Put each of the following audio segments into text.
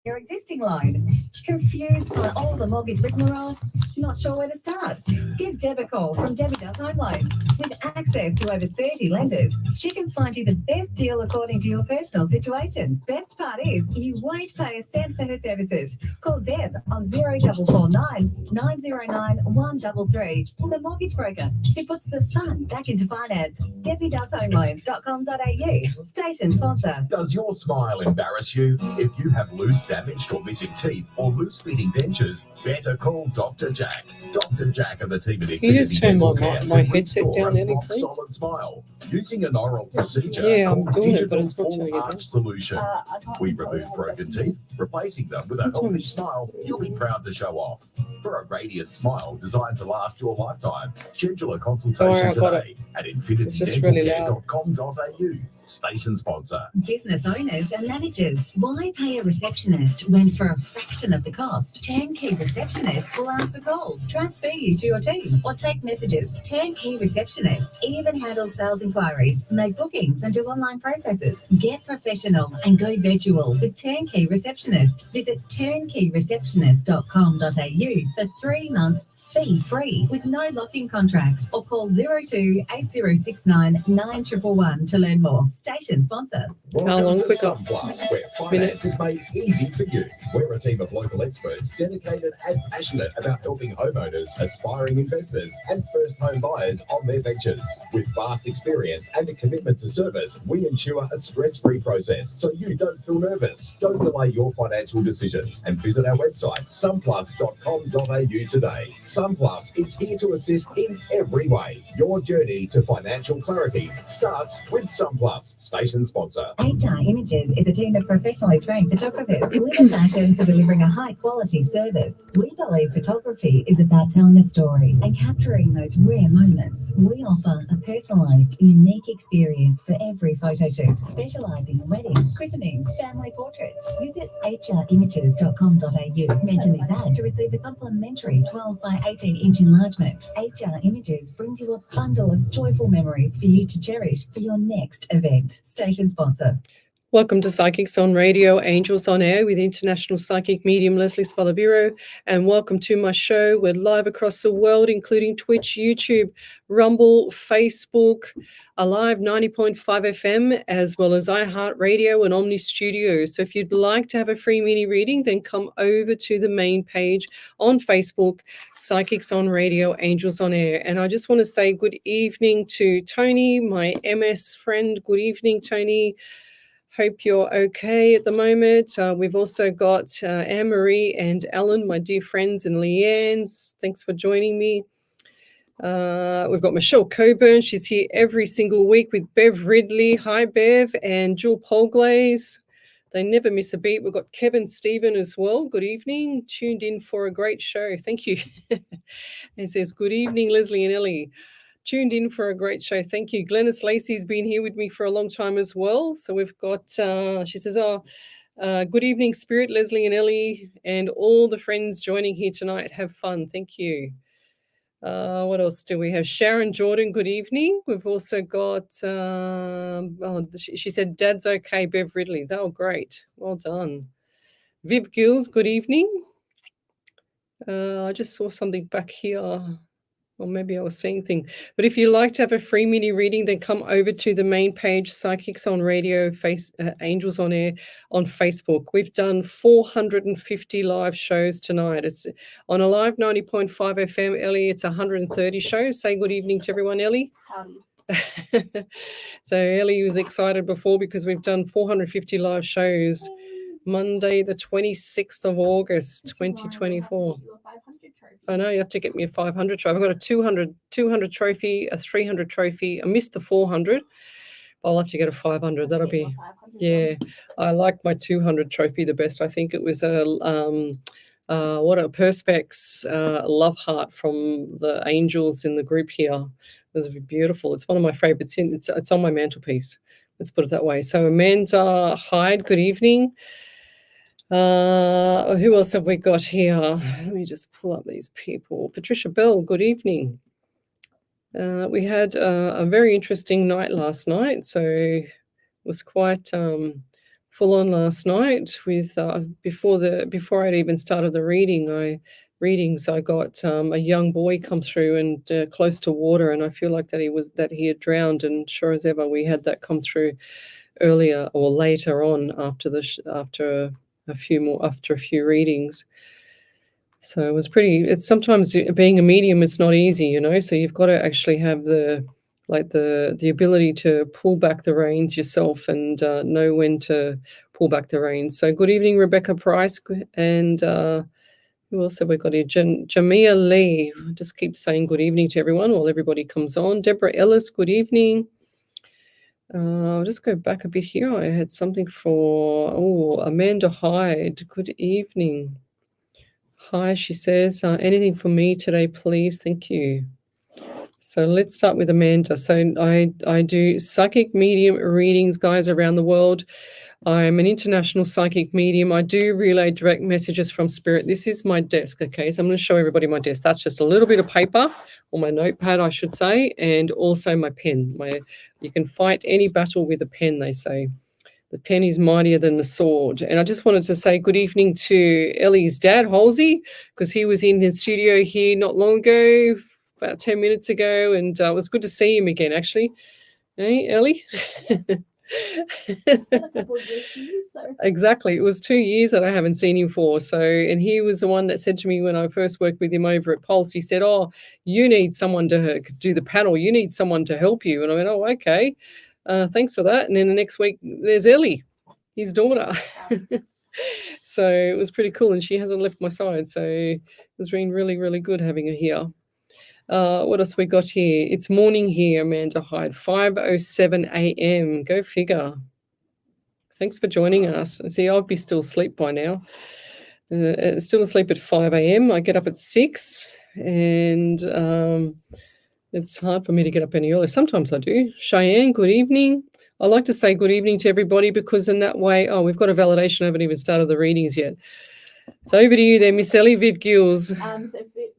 your existing loan. Confused by all the mortgage rigmarole? Not sure where to start? Give Deb a call from Debbie Does Home Loans. With access to over 30 lenders, she can find you the best deal according to your personal situation. Best part is, you won't pay a cent for her services. Call Deb on 0449 909 133. The mortgage broker who puts the fun back into finance. DebbieDoesHomeLoans.com.au. Station sponsor. Does your smile embarrass you? If you have loose, damaged or missing teeth or loose fitting dentures, better call Dr. Jack. Dr. Jack and the team at Can you just turn my headset down, Ellie, please? Solid smile using an oral procedure. Yeah, I'm called doing it, but digital it's not full turning it down. arch solution. We remove broken teeth, replacing them with a healthy smile you'll be proud to show off. For a radiant smile designed to last your lifetime, schedule a consultation today at infinitydentalcare.com.au. Station sponsor. Business owners and managers, why pay a receptionist when for a fraction of the cost, Turnkey Receptionist will answer calls, transfer you to your team, or take messages. Turnkey Receptionist even handles sales inquiries, make bookings, and do online processes. Get professional and go virtual with Turnkey Receptionist. Visit turnkeyreceptionist.com.au for 3 months fee-free with no lock-in contracts, or call 02 8069 9111 to learn more. Station sponsor. How long Welcome we to got? Sunplus, where finance is made easy for you. We're a team of local experts dedicated and passionate about helping homeowners, aspiring investors, and first home buyers on their ventures. With vast experience and a commitment to service, we ensure a stress-free process so you don't feel nervous. Don't delay your financial decisions and visit our website, sunplus.com.au today. Sunplus is here to assist in every way. Your journey to financial clarity starts with Sunplus. Station sponsor. HR Images is a team of professionally trained photographers with a passion for delivering a high-quality service. We believe photography is about telling a story and capturing those rare moments. We offer a personalised, unique experience for every photo shoot, specialising in weddings, christenings, family portraits. Visit hrimages.com.au. Mention this ad to receive a complimentary 12 by 18-inch enlargement. HR Images brings you a bundle of joyful memories for you to cherish for your next event. Station sponsor. Welcome to Psychics on Radio, Angels on Air with international psychic medium Lesley Spaliviero, and welcome to my show. We're live across the world, including Twitch, YouTube, Rumble, Facebook, Alive 90.5 FM, as well as iHeartRadio and Omni Studio. So if you'd like to have a free mini reading, then come over to the main page on Facebook, Psychics on Radio, Angels on Air. And I just want to say good evening to Tony, my MS friend. Good evening, Tony. Hope you're okay at the moment. We've also got Anne-Marie and Ellen, my dear friends, and Leanne. Thanks for joining me. We've got Michelle Coburn. She's here every single week with Bev Ridley. Hi, Bev. And Jill Polglaze. They never miss a beat. We've got Kevin Stephen as well. Good evening. Tuned in for a great show. Thank you. It says, good evening, Leslie and Ellie. Tuned in for a great show. Thank you. Glennis Lacey's been here with me for a long time as well. So we've got, she says, good evening, Spirit, Leslie and Ellie, and all the friends joining here tonight. Have fun. Thank you. What else do we have? Sharon Jordan, good evening. We've also got, she said, Dad's okay, Bev Ridley. Oh, great. Well done. Viv Gills, good evening. I just saw something back here. Or maybe I was saying things. But if you'd like to have a free mini reading, then come over to the main page, Psychics on Radio, Angels on Air on Facebook. We've done 450 live shows tonight. It's on Alive 90.5 FM. Ellie, it's 130 shows. Say good evening to everyone, Ellie. So Ellie was excited before because we've done 450 live shows. Monday, the 26th of August, 2024. I know you have to get me a 500 trophy. I've got a 200 trophy, a 300 trophy. I missed the 400. I'll have to get a 500. That'll be, yeah. I like my 200 trophy the best. I think it was a Perspex love heart from the angels in the group here. It was beautiful. It's one of my favorites. It's on my mantelpiece. Let's put it that way. So Amanda Hyde, good evening. Who else have we got here? Let me just pull up these people. Patricia Bell, good evening. We had a very interesting night last night, so it was quite full on last night with before I'd even started the readings. I got a young boy come through and close to water, and I feel like that he had drowned. And sure as ever, we had that come through earlier or later on after a few readings. So it was it's sometimes being a medium, it's not easy, you know, so you've got to actually have the ability to pull back the reins yourself and know when to pull back the reins. So good evening, Rebecca Price, and who else have we got here? Jamia Lee. I'll just keep saying good evening to everyone while everybody comes on. Deborah Ellis, good evening. I'll just go back a bit here. I had something for Amanda Hyde. Good evening. Hi, she says, anything for me today, please? Thank you. So let's start with Amanda. So I do psychic medium readings, guys, around the world. I'm an international psychic medium. I do relay direct messages from spirit. This is my desk, okay? So I'm going to show everybody my desk. That's just a little bit of paper, or my notepad, I should say, and also my pen. You can fight any battle with a pen, they say. The pen is mightier than the sword. And I just wanted to say good evening to Ellie's dad, Halsey, because he was in the studio here not long ago, about 10 minutes ago, and it was good to see him again, actually. Hey, Ellie? It's been a couple of years for you, so. Exactly. It was 2 years that I haven't seen him for. So, and he was the one that said to me when I first worked with him over at Pulse, he said, oh, you need someone to do the panel. You need someone to help you. And I went, oh, okay. Thanks for that. And then the next week, there's Ellie, his daughter. So it was pretty cool. And she hasn't left my side. So it was been really, really good having her here. What else we got here? It's morning here, Amanda Hyde, 5:07 a.m. Go figure. Thanks for joining us. See, I'll be still asleep by now. Still asleep at 5 a.m. I get up at 6, and it's hard for me to get up any earlier. Sometimes I do. Cheyenne, good evening. I like to say good evening to everybody because in that way, we've got a validation. I haven't even started the readings yet. So over to you there, Miss Ellie, Viv Gills. So Viv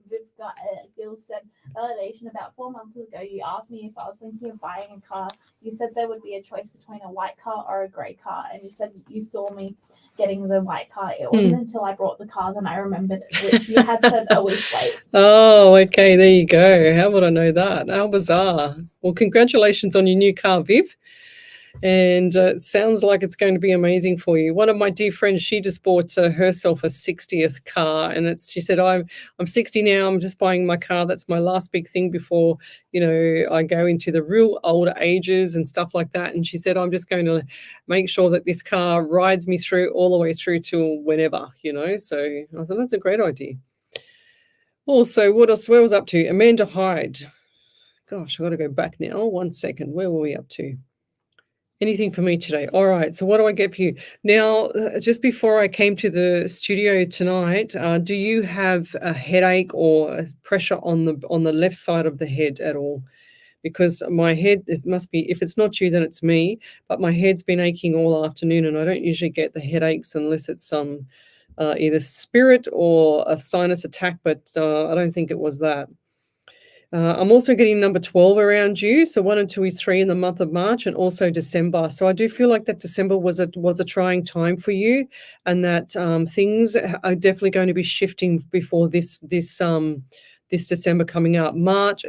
Gills said, validation, about 4 months ago, you asked me if I was thinking of buying a car. You said there would be a choice between a white car or a grey car, and you said you saw me getting the white car. It wasn't until I brought the car that I remembered it. You had said a week late. Oh, okay, there you go. How would I know that? How bizarre. Well, congratulations on your new car, Viv. And it sounds like it's going to be amazing for you. One of my dear friends, she just bought herself a 60th car, and she said, I'm 60 now. I'm just buying my car. That's my last big thing before, I go into the real older ages and stuff like that. And she said, I'm just going to make sure that this car rides me through all the way through till whenever, So I thought that's a great idea. Also, what else? Where was I up to? Amanda Hyde. Gosh, I've got to go back now. 1 second. Where were we up to? Anything for me today? All right. So what do I get for you? Now, just before I came to the studio tonight, do you have a headache or pressure on the left side of the head at all? Because my head, must be, if it's not you, then it's me. But my head's been aching all afternoon, and I don't usually get the headaches unless it's either spirit or a sinus attack, but I don't think it was that. I'm also getting number 12 around you. So 1 and 2 is 3 in the month of March, and also December. So I do feel like that December was a trying time for you, and that things are definitely going to be shifting before this December coming up. March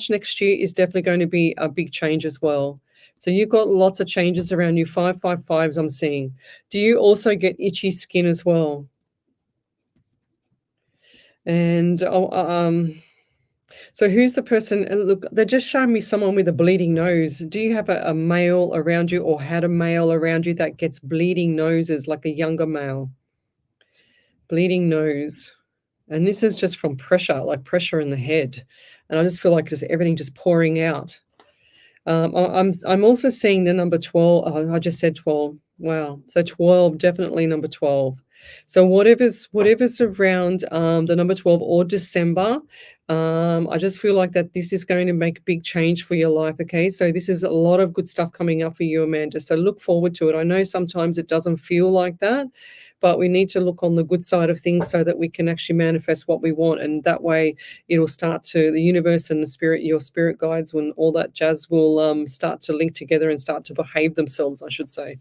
next year is definitely going to be a big change as well. So you've got lots of changes around you. 555s I'm seeing. Do you also get itchy skin as well? And so who's the person? Look, they're just showing me someone with a bleeding nose. Do you have a male around you, or had a male around you that gets bleeding noses, like a younger male? Bleeding nose. And this is just from pressure, like pressure in the head. And I just feel like just everything just pouring out. I'm also seeing the number 12. Oh, I just said 12. Wow. So 12, definitely number 12. So whatever's around the number 12 or December, I just feel like that this is going to make a big change for your life, okay? So this is a lot of good stuff coming up for you, Amanda. So look forward to it. I know sometimes it doesn't feel like that, but we need to look on the good side of things so that we can actually manifest what we want. And that way it'll start to, the universe and the spirit, your spirit guides, when all that jazz will start to link together and start to behave themselves, I should say.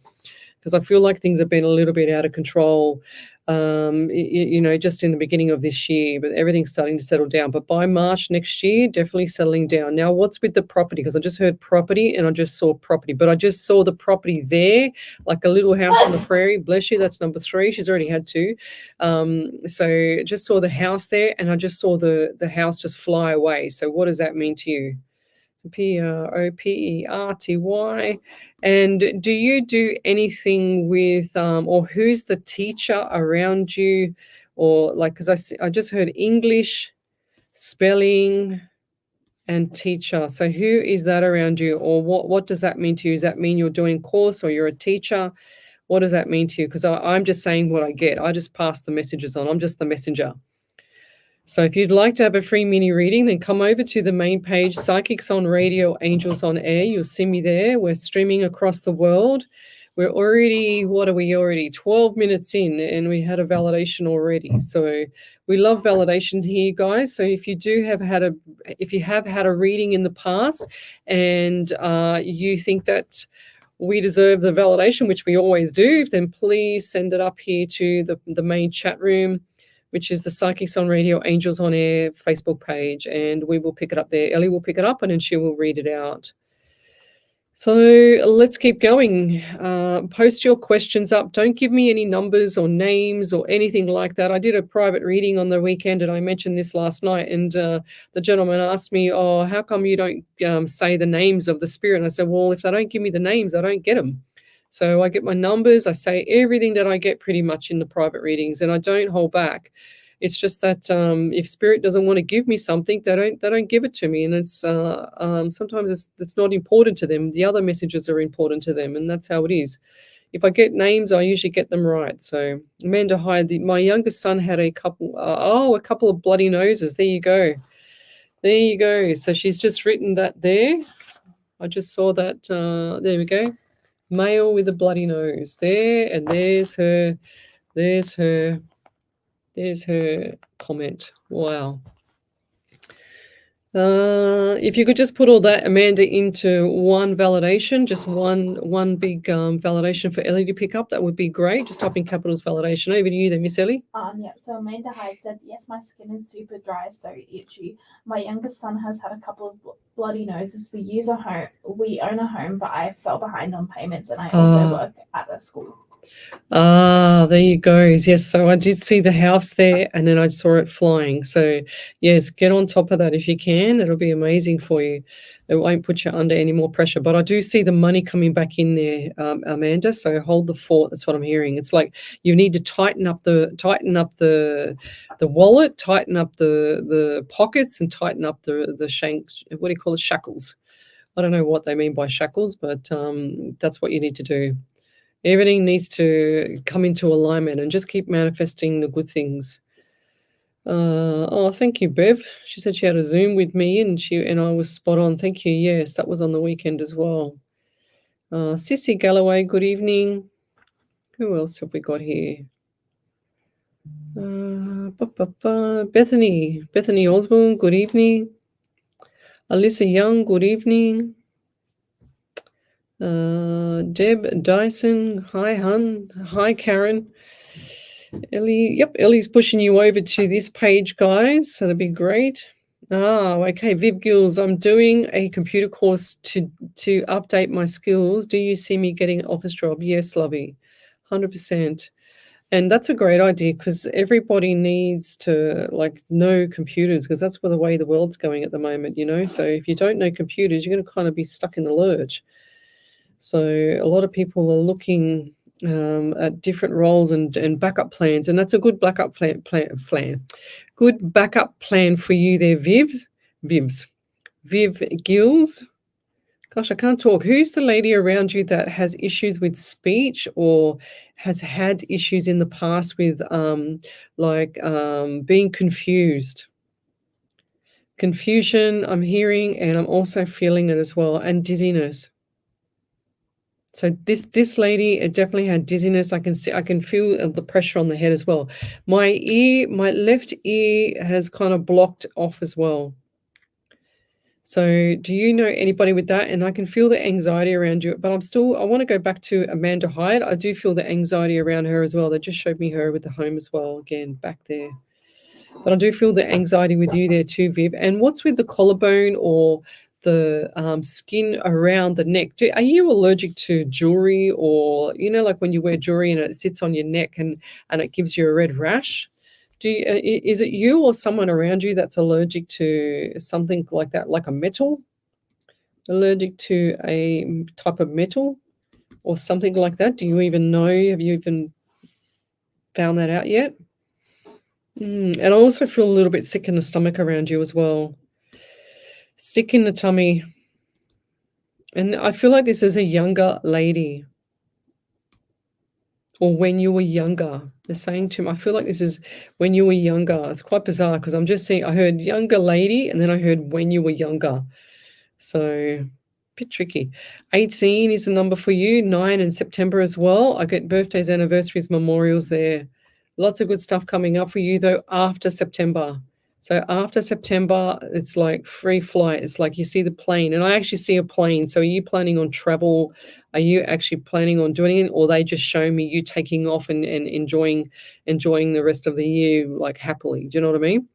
because I feel like things have been a little bit out of control, just in the beginning of this year, but everything's starting to settle down. But by March next year, definitely settling down. Now, what's with the property? Because I just heard property and I just saw property, but I just saw the property there, like a little house on the prairie. Bless you. That's number 3. She's already had 2. So just saw the house there, and I just saw the house just fly away. So what does that mean to you? So property. And do you do anything with, or who's the teacher around you? Or like, because I just heard English, spelling, and teacher. So who is that around you? Or what does that mean to you? Does that mean you're doing course or you're a teacher? What does that mean to you? Because I'm just saying what I get. I just pass the messages on. I'm just the messenger. So if you'd like to have a free mini reading, then come over to the main page, Psychics on Radio, Angels on Air. You'll see me there. We're streaming across the world. We're already, 12 minutes in, and we had a validation already. So we love validations here, guys. So if you have had a reading in the past and you think that we deserve the validation, which we always do, then please send it up here to the main chat room, which is the Psychics on Radio, Angels on Air Facebook page, and we will pick it up there. Ellie will pick it up, and then she will read it out. So let's keep going. Post your questions up. Don't give me any numbers or names or anything like that. I did a private reading on the weekend, and I mentioned this last night, and the gentleman asked me, oh, how come you don't say the names of the spirit? And I said, well, if they don't give me the names, I don't get them. So I get my numbers. I say everything that I get pretty much in the private readings, and I don't hold back. It's just that if spirit doesn't want to give me something, they don't give it to me, and it's sometimes it's not important to them. The other messages are important to them, and that's how it is. If I get names, I usually get them right. So Amanda Hyde, my youngest son had a couple of bloody noses. There you go. There you go. So she's just written that there. I just saw that. There we go. Male with a bloody nose there, and there's her comment. Wow. If you could just put all that, Amanda, into one validation, just one big validation for Ellie to pick up, that would be great. Just type in capitals validation. Over to you then, Miss Ellie. Yeah, so Amanda Hyde said, yes, my skin is super dry, so itchy. My youngest son has had a couple of bloody noses. We own a home, but I fell behind on payments, and I also work at a school. There you go. Yes, so I did see the house there, and then I saw it flying. So yes, get on top of that if you can. It'll be amazing for you. It won't put you under any more pressure. But I do see the money coming back in there, Amanda. So hold the fort. That's what I'm hearing. It's like you need to tighten up the wallet, tighten up the pockets, and tighten up the shanks. What do you call it? Shackles. I don't know what they mean by shackles, but that's what you need to do. Everything needs to come into alignment, and just keep manifesting the good things. Thank you, Bev. She said she had a Zoom with me, and I was spot on. Thank you. Yes, that was on the weekend as well. Sissy Galloway, good evening. Who else have we got here? Bethany Osborne, good evening. Alyssa Young, good evening. Deb Dyson, hi hun, hi Karen. Ellie, Ellie's pushing you over to this page, guys, so that'd be great. Okay, Viv Gills, I'm doing a computer course to update my skills. Do you see me getting an office job? Yes, lovey, 100%. And that's a great idea, because everybody needs to know computers, because that's the way the world's going at the moment, So if you don't know computers, you're going to kind of be stuck in the lurch. So a lot of people are looking at different roles and backup plans, and that's a good backup plan. Good backup plan for you there, Viv Gills. Gosh, I can't talk. Who's the lady around you that has issues with speech, or has had issues in the past with being confused? Confusion, I'm hearing, and I'm also feeling it as well, and dizziness. So this lady definitely had dizziness. I can feel the pressure on the head as well. My left ear has kind of blocked off as well. So do you know anybody with that? And I can feel the anxiety around you, but I want to go back to Amanda Hyde. I do feel the anxiety around her as well. They just showed me her with the home as well, again, back there. But I do feel the anxiety with you there too, Viv. And what's with the collarbone or the skin around the neck? Are you allergic to jewelry, or, like when you wear jewelry and it sits on your neck and it gives you a red rash? Is it you or someone around you that's allergic to something like that, like a metal? Allergic to a type of metal or something like that? Do you even know? Have you even found that out yet? And I also feel a little bit sick in the stomach around you as well. Sick in the tummy. And I feel like this is a younger lady. Or when you were younger. They're saying to me, I feel like this is when you were younger. It's quite bizarre because I'm just seeing, I heard younger lady and then I heard when you were younger. So a bit tricky. 18 is the number for you. 9 in September as well. I get birthdays, anniversaries, memorials there. Lots of good stuff coming up for you though after September. So after September, it's like free flight. It's like you see the plane, and I actually see a plane. So are you planning on travel? Are you actually planning on doing it, or they just show me you taking off and enjoying the rest of the year like happily? Do you know what I mean?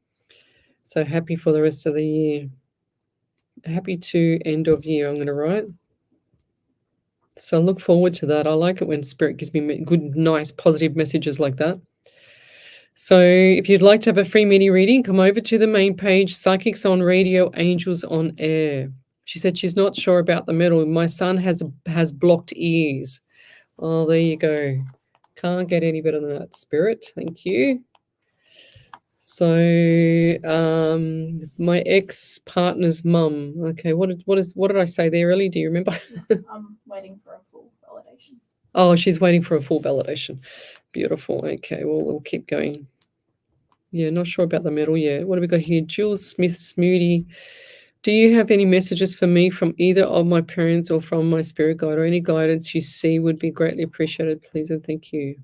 So happy for the rest of the year. Happy to end of year, I'm going to write. So I look forward to that. I like it when Spirit gives me good, nice, positive messages like that. So if you'd like to have a free mini reading, come over to the main page, Psychics on Radio, Angels on Air. She said she's not sure about the metal. My son has blocked ears. Oh, there you go. Can't get any better than that, Spirit. Thank you. So my ex-partner's mum. Okay, what did I say there, Ellie? Do you remember? I'm waiting for a full validation. Oh, she's waiting for a full validation. Beautiful. Okay, well, we'll keep going. Yeah, not sure about the metal yet. What have we got here? Jules Smith Smoody. Do you have any messages for me from either of my parents or from my spirit guide, or any guidance you see would be greatly appreciated, please and thank you.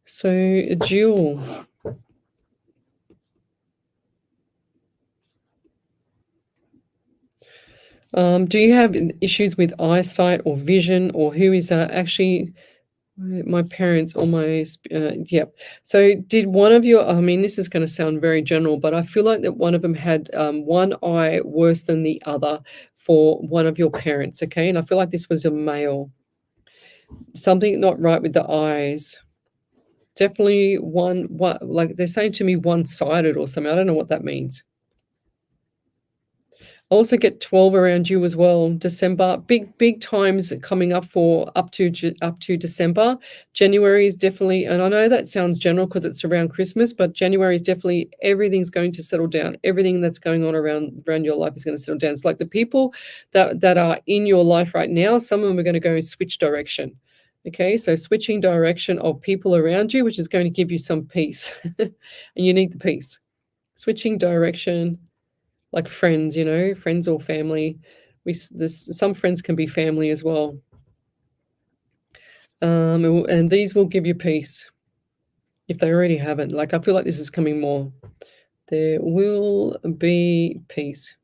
So, Jewel. Do you have issues with eyesight or vision, or who is actually my parents or my yep. So did one of your, I mean, this is going to sound very general, but I feel like that one of them had one eye worse than the other for one of your parents, okay? And I feel like this was a male. Something not right with the eyes. Definitely like they're saying to me one-sided or something. I don't know what that means. I also get 12 around you as well. December, big times coming up for up to December. January is definitely, and I know that sounds general because it's around Christmas, but January is definitely, everything's going to settle down. Everything that's going on around your life is going to settle down. It's like the people that are in your life right now, some of them are going to go and switch direction. Okay, so switching direction of people around you, which is going to give you some peace. And you need the peace. Switching direction. Like friends, friends or family. Some friends can be family as well. And these will give you peace if they already haven't. Like, I feel like this is coming more. There will be peace.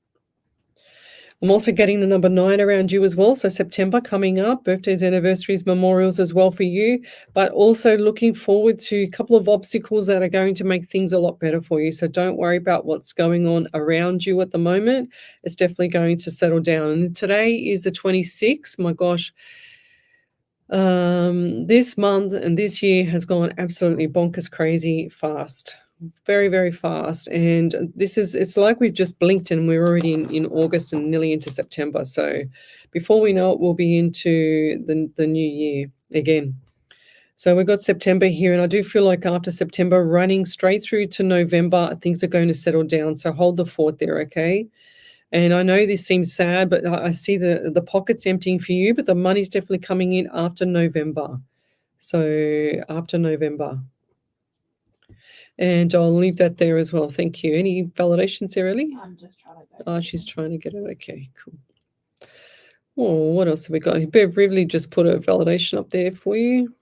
I'm also getting the number 9 around you as well. So September coming up, birthdays, anniversaries, memorials as well for you, but also looking forward to a couple of obstacles that are going to make things a lot better for you. So don't worry about what's going on around you at the moment. It's definitely going to settle down. And today is the 26th. My gosh. This month and this year has gone absolutely bonkers crazy fast. Very, very fast. And it's like we've just blinked and we're already in August and nearly into September. So before we know it, we'll be into the new year again. So we've got September here, and I do feel like after September, running straight through to November, things are going to settle down. So hold the fort there, okay? And I know this seems sad, but I see the pockets emptying for you, but the money's definitely coming in after November. So after November. And I'll leave that there as well. Thank you. Any validations there, Ellie? I'm just trying to go. Oh, she's trying to get it. Okay, cool. Oh, what else have we got? Bev Rivley just put a validation up there for you.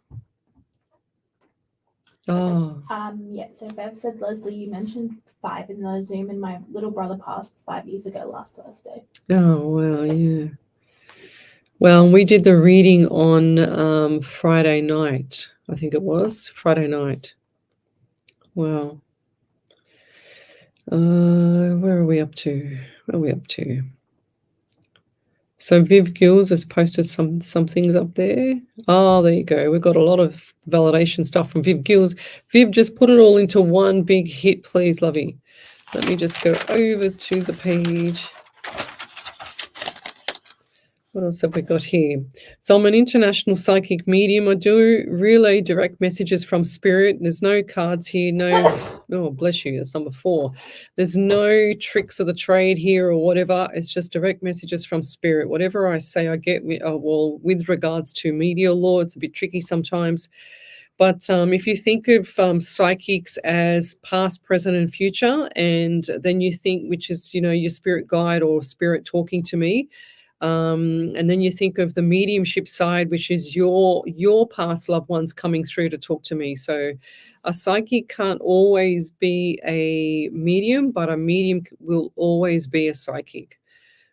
Oh, Yeah, so Bev said, Leslie, you mentioned 5 in the Zoom, and my little brother passed 5 years ago last Thursday. oh, wow, yeah. Well, we did the reading on Friday night. I think it was Friday night. Wow. Where are we up to? Where are we up to? So Viv Gills has posted some things up there. Oh, there you go. We've got a lot of validation stuff from Viv Gills. Viv, just put it all into one big hit, please, lovey. Let me just go over to the page. What else have we got here? So I'm an international psychic medium. I do relay direct messages from spirit. There's no cards here. No, oh, bless you. That's number 4. There's no tricks of the trade here or whatever. It's just direct messages from spirit. Whatever I say, I get. Well, with regards to media law, it's a bit tricky sometimes. But if you think of psychics as past, present, and future, and then you think, which is, your spirit guide or spirit talking to me, and then you think of the mediumship side, which is your past loved ones coming through to talk to me. So a psychic can't always be a medium, but a medium will always be a psychic.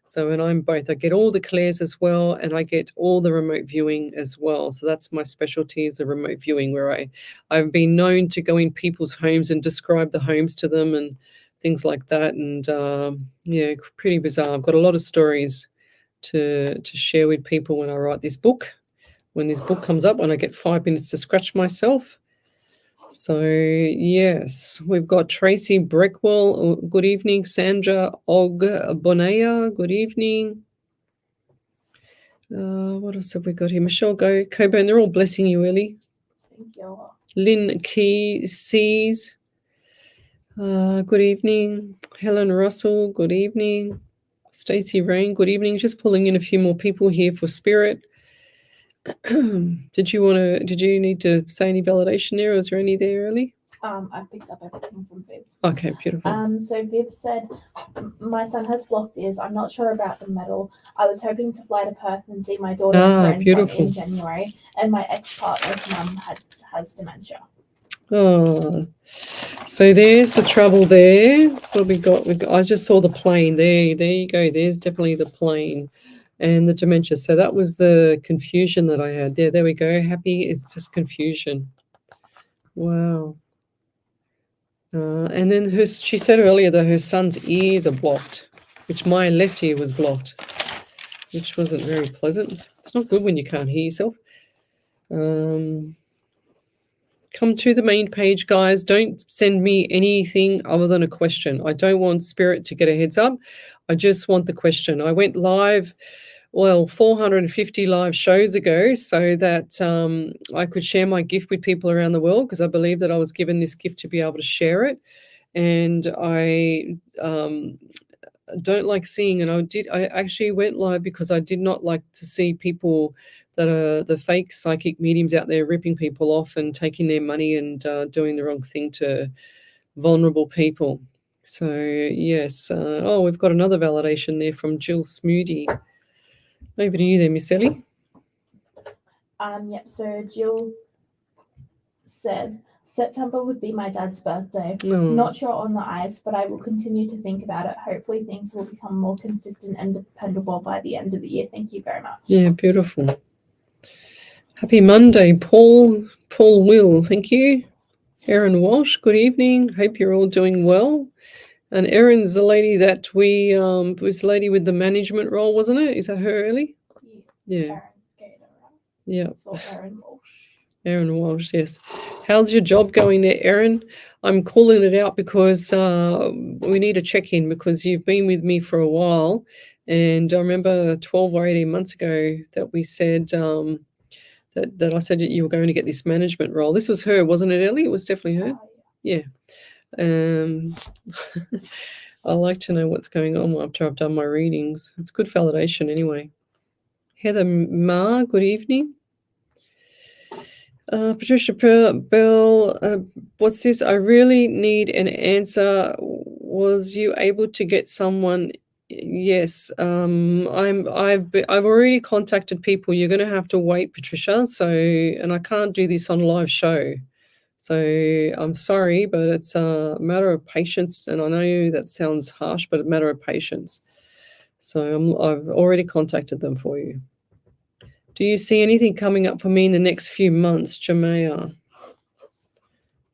So, and I'm both. I get all the clairs as well, and I get all the remote viewing as well. So that's my specialty, is the remote viewing, where I've been known to go in people's homes and describe the homes to them and things like that. And yeah, pretty bizarre. I've got a lot of stories to share with people when I write this book. When this book comes up, when I get 5 minutes to scratch myself. So yes, we've got Tracy Breckwell. Good evening. Sandra Bonea. Good evening. What else have we got here? Michelle Coburn. They're all blessing you, Ellie. Thank you. Lynn Key Sees. Good evening. Helen Russell. Good evening. Stacey Rain, good evening. Just pulling in a few more people here for spirit. Did you need to say any validation there, or is there any there, Ellie? I picked up everything from Viv. Okay, beautiful. So Viv said, my son has blocked ears. I'm not sure about the medal. I was hoping to fly to Perth and see my daughter and grandson beautiful. in January, and my ex-partner's mum has dementia. Oh, so there's the trouble there. What we got? I just saw the plane there. There you go. There's definitely the plane and the dementia. So that was the confusion that I had there. There we go. Happy. It's just confusion. Wow. And then she said earlier that her son's ears are blocked, which my left ear was blocked, which wasn't very pleasant. It's not good when you can't hear yourself. Come to the main page, guys. Don't send me anything other than a question. I don't want spirit to get a heads up. I just want the question. I went live, 450 live shows ago, so that I could share my gift with people around the world, because I believe that I was given this gift to be able to share it. And I don't like seeing, and I actually went live because I did not like to see people that are the fake psychic mediums out there ripping people off and taking their money and doing the wrong thing to vulnerable people. So yes, we've got another validation there from Jill Smoody. Over to you there, Miss Ellie. Yep. So Jill said September would be my dad's birthday. Not sure on the ice, but I will continue to think about it. Hopefully things will become more consistent and dependable by the end of the year. Thank you very much. Yeah, beautiful. Happy Monday, Paul Will. Thank you. Erin Walsh, good evening. Hope you're all doing well. And Erin's the lady that we was the lady with the management role, wasn't it? Is that her, Ellie? Yeah. Yeah. Erin Walsh. Erin Walsh, yes. How's your job going there, Erin? I'm calling it out because we need a check-in, because you've been with me for a while. And I remember 12 or 18 months ago that we said that I said that you were going to get this management role. This was her, wasn't it, Ellie? It was definitely her. Yeah. I like to know what's going on after I've done my readings. It's good validation anyway. Heather Ma, good evening. Patricia Bell, what's this? I really need an answer. Was you able to get someone? Yes, I've already contacted people. You're going to have to wait, Patricia. So, and I can't do this on live show. So I'm sorry, but it's a matter of patience. And I know that sounds harsh, but a matter of patience. So I've already contacted them for you. Do you see anything coming up for me in the next few months, Jamea?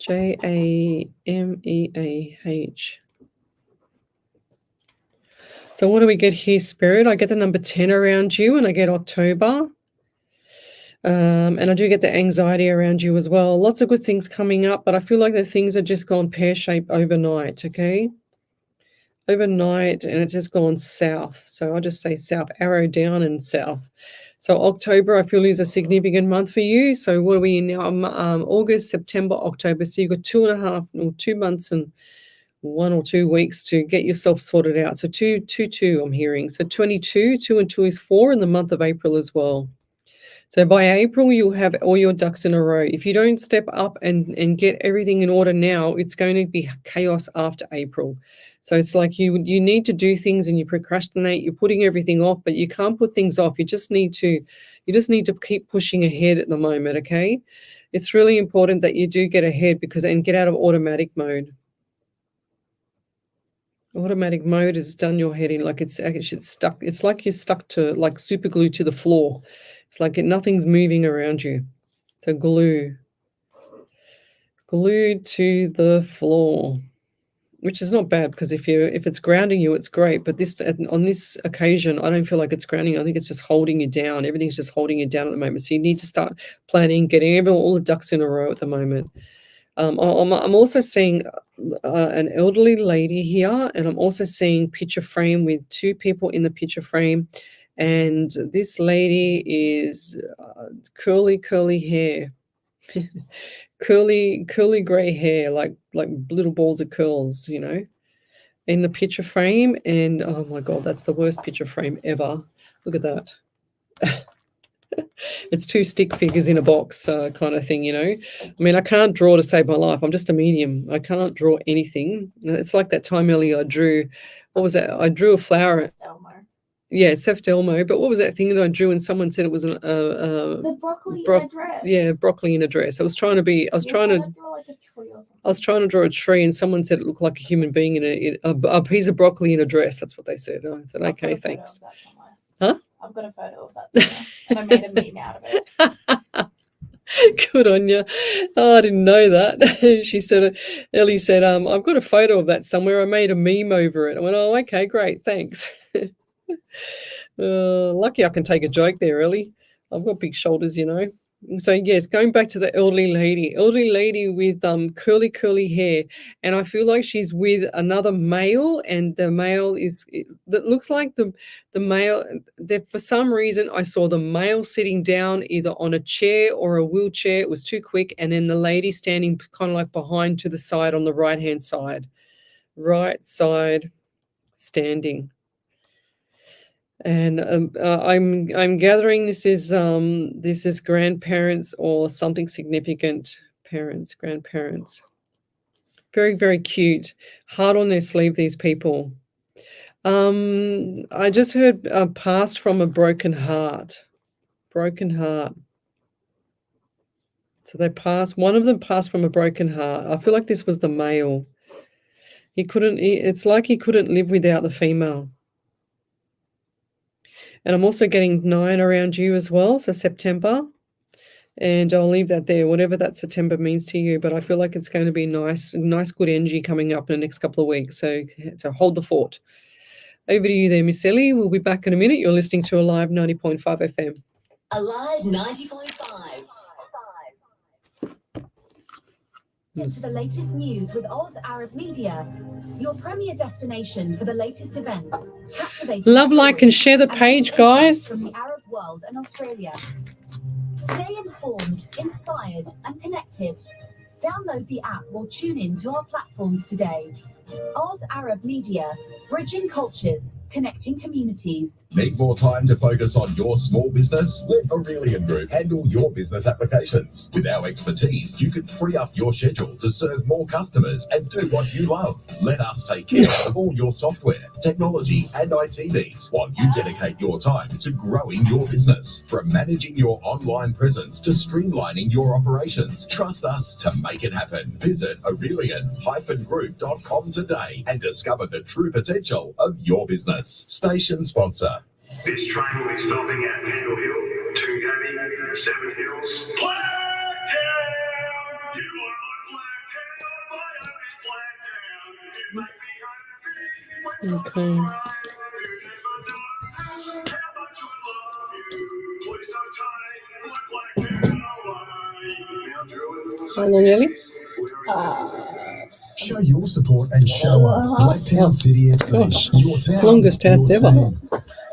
Jameah. So what do we get here, Spirit? I get the number 10 around you, and I get October. And I do get the anxiety around you as well. Lots of good things coming up, but I feel like the things are just gone pear-shaped overnight, okay? Overnight, and it's just gone south. So I'll just say south, arrow down and south. So October, I feel, is a significant month for you. So what are we in now? August, September, October. So you've got 2 months and 1 or 2 weeks to get yourself sorted out. So 2 I'm hearing. So 22, 2 and 2 is 4 in the month of April as well. So by April, you'll have all your ducks in a row. If you don't step up and get everything in order now, it's going to be chaos after April. So it's like you need to do things and you procrastinate. You're putting everything off, but you can't put things off. You just need to keep pushing ahead at the moment, okay? It's really important that you do get ahead and get out of automatic mode. Automatic mode has done your head in, like it's actually stuck. It's like you're stuck to, like, super glue to the floor. It's like nothing's moving around you. So glued to the floor, which is not bad, because if it's grounding you, it's great. But on this occasion, I don't feel like it's grounding. I think it's just holding you down. Everything's just holding you down at the moment. So you need to start planning, getting all the ducks in a row at the moment. I'm also seeing an elderly lady here, and I'm also seeing picture frame with 2 people in the picture frame. And this lady is curly hair, curly gray hair, like little balls of curls, in the picture frame. And oh my God, that's the worst picture frame ever. Look at that. It's 2 stick figures in a box kind of thing, I mean, I can't draw to save my life. I'm just a medium. I can't draw anything. It's like that time earlier I drew, what was that? I drew a flower. Yeah, Seth Delmo. But what was that thing that I drew and someone said it was the broccoli in a dress. Yeah, broccoli in a dress. I was trying to draw like a tree or something. I was trying to draw a tree, and someone said it looked like a human being in a piece of broccoli in a dress. That's what they said. I said, okay, thanks. Huh? I've got a photo of that somewhere, and I made a meme out of it. Good on you. Oh, I didn't know that. She said, Ellie said, I've got a photo of that somewhere. I made a meme over it. I went, oh, okay, great, thanks. Lucky I can take a joke there, Ellie. I've got big shoulders, So yes, going back to the elderly lady with curly hair, and I feel like she's with another male, and the male that looks like the male. That for some reason I saw the male sitting down either on a chair or a wheelchair. It was too quick, and then the lady standing kind of like behind to the side on the right side, standing. And I'm gathering this is grandparents or something significant. Grandparents. Very, very cute. Heart on their sleeve, these people. I just heard passed from a broken heart. So one of them passed from a broken heart. I feel like this was the male. It's like he couldn't live without the female. And I'm also getting 9 around you as well, so September. And I'll leave that there, whatever that September means to you. But I feel like it's going to be nice, good energy coming up in the next couple of weeks. So hold the fort. Over to you there, Miss Ellie. We'll be back in a minute. You're listening to Alive 90.5 FM. Alive 90.5. To the latest news with Oz Arab Media, your premier destination for the latest events. Love, like, and share the page, guys. From the Arab world and Australia. Stay informed, inspired, and connected. Download the app or tune in to our platforms today. Oz Arab Media, bridging cultures, connecting communities. Need more time to focus on your small business? Let Aurelian Group handle your business applications. With our expertise, you can free up your schedule to serve more customers and do what you love. Let us take care of all your software, technology, and IT needs while you dedicate your time to growing your business. From managing your online presence to streamlining your operations, trust us to make it happen. Visit Aurelian-group.com today and discover the true potential of your business. Station sponsor. This train will be stopping at Pendle Hill, Toongabbie, Seven Hills, Blacktown. You are my Blacktown, my only Blacktown. You must be hungry. Okay. You never know how much I love you. Please don't take my Blacktown away. Now, Druid, How long, Ellie? Show your support and show up. Blacktown City FC. Gosh, Your town, longest ads your ever. team.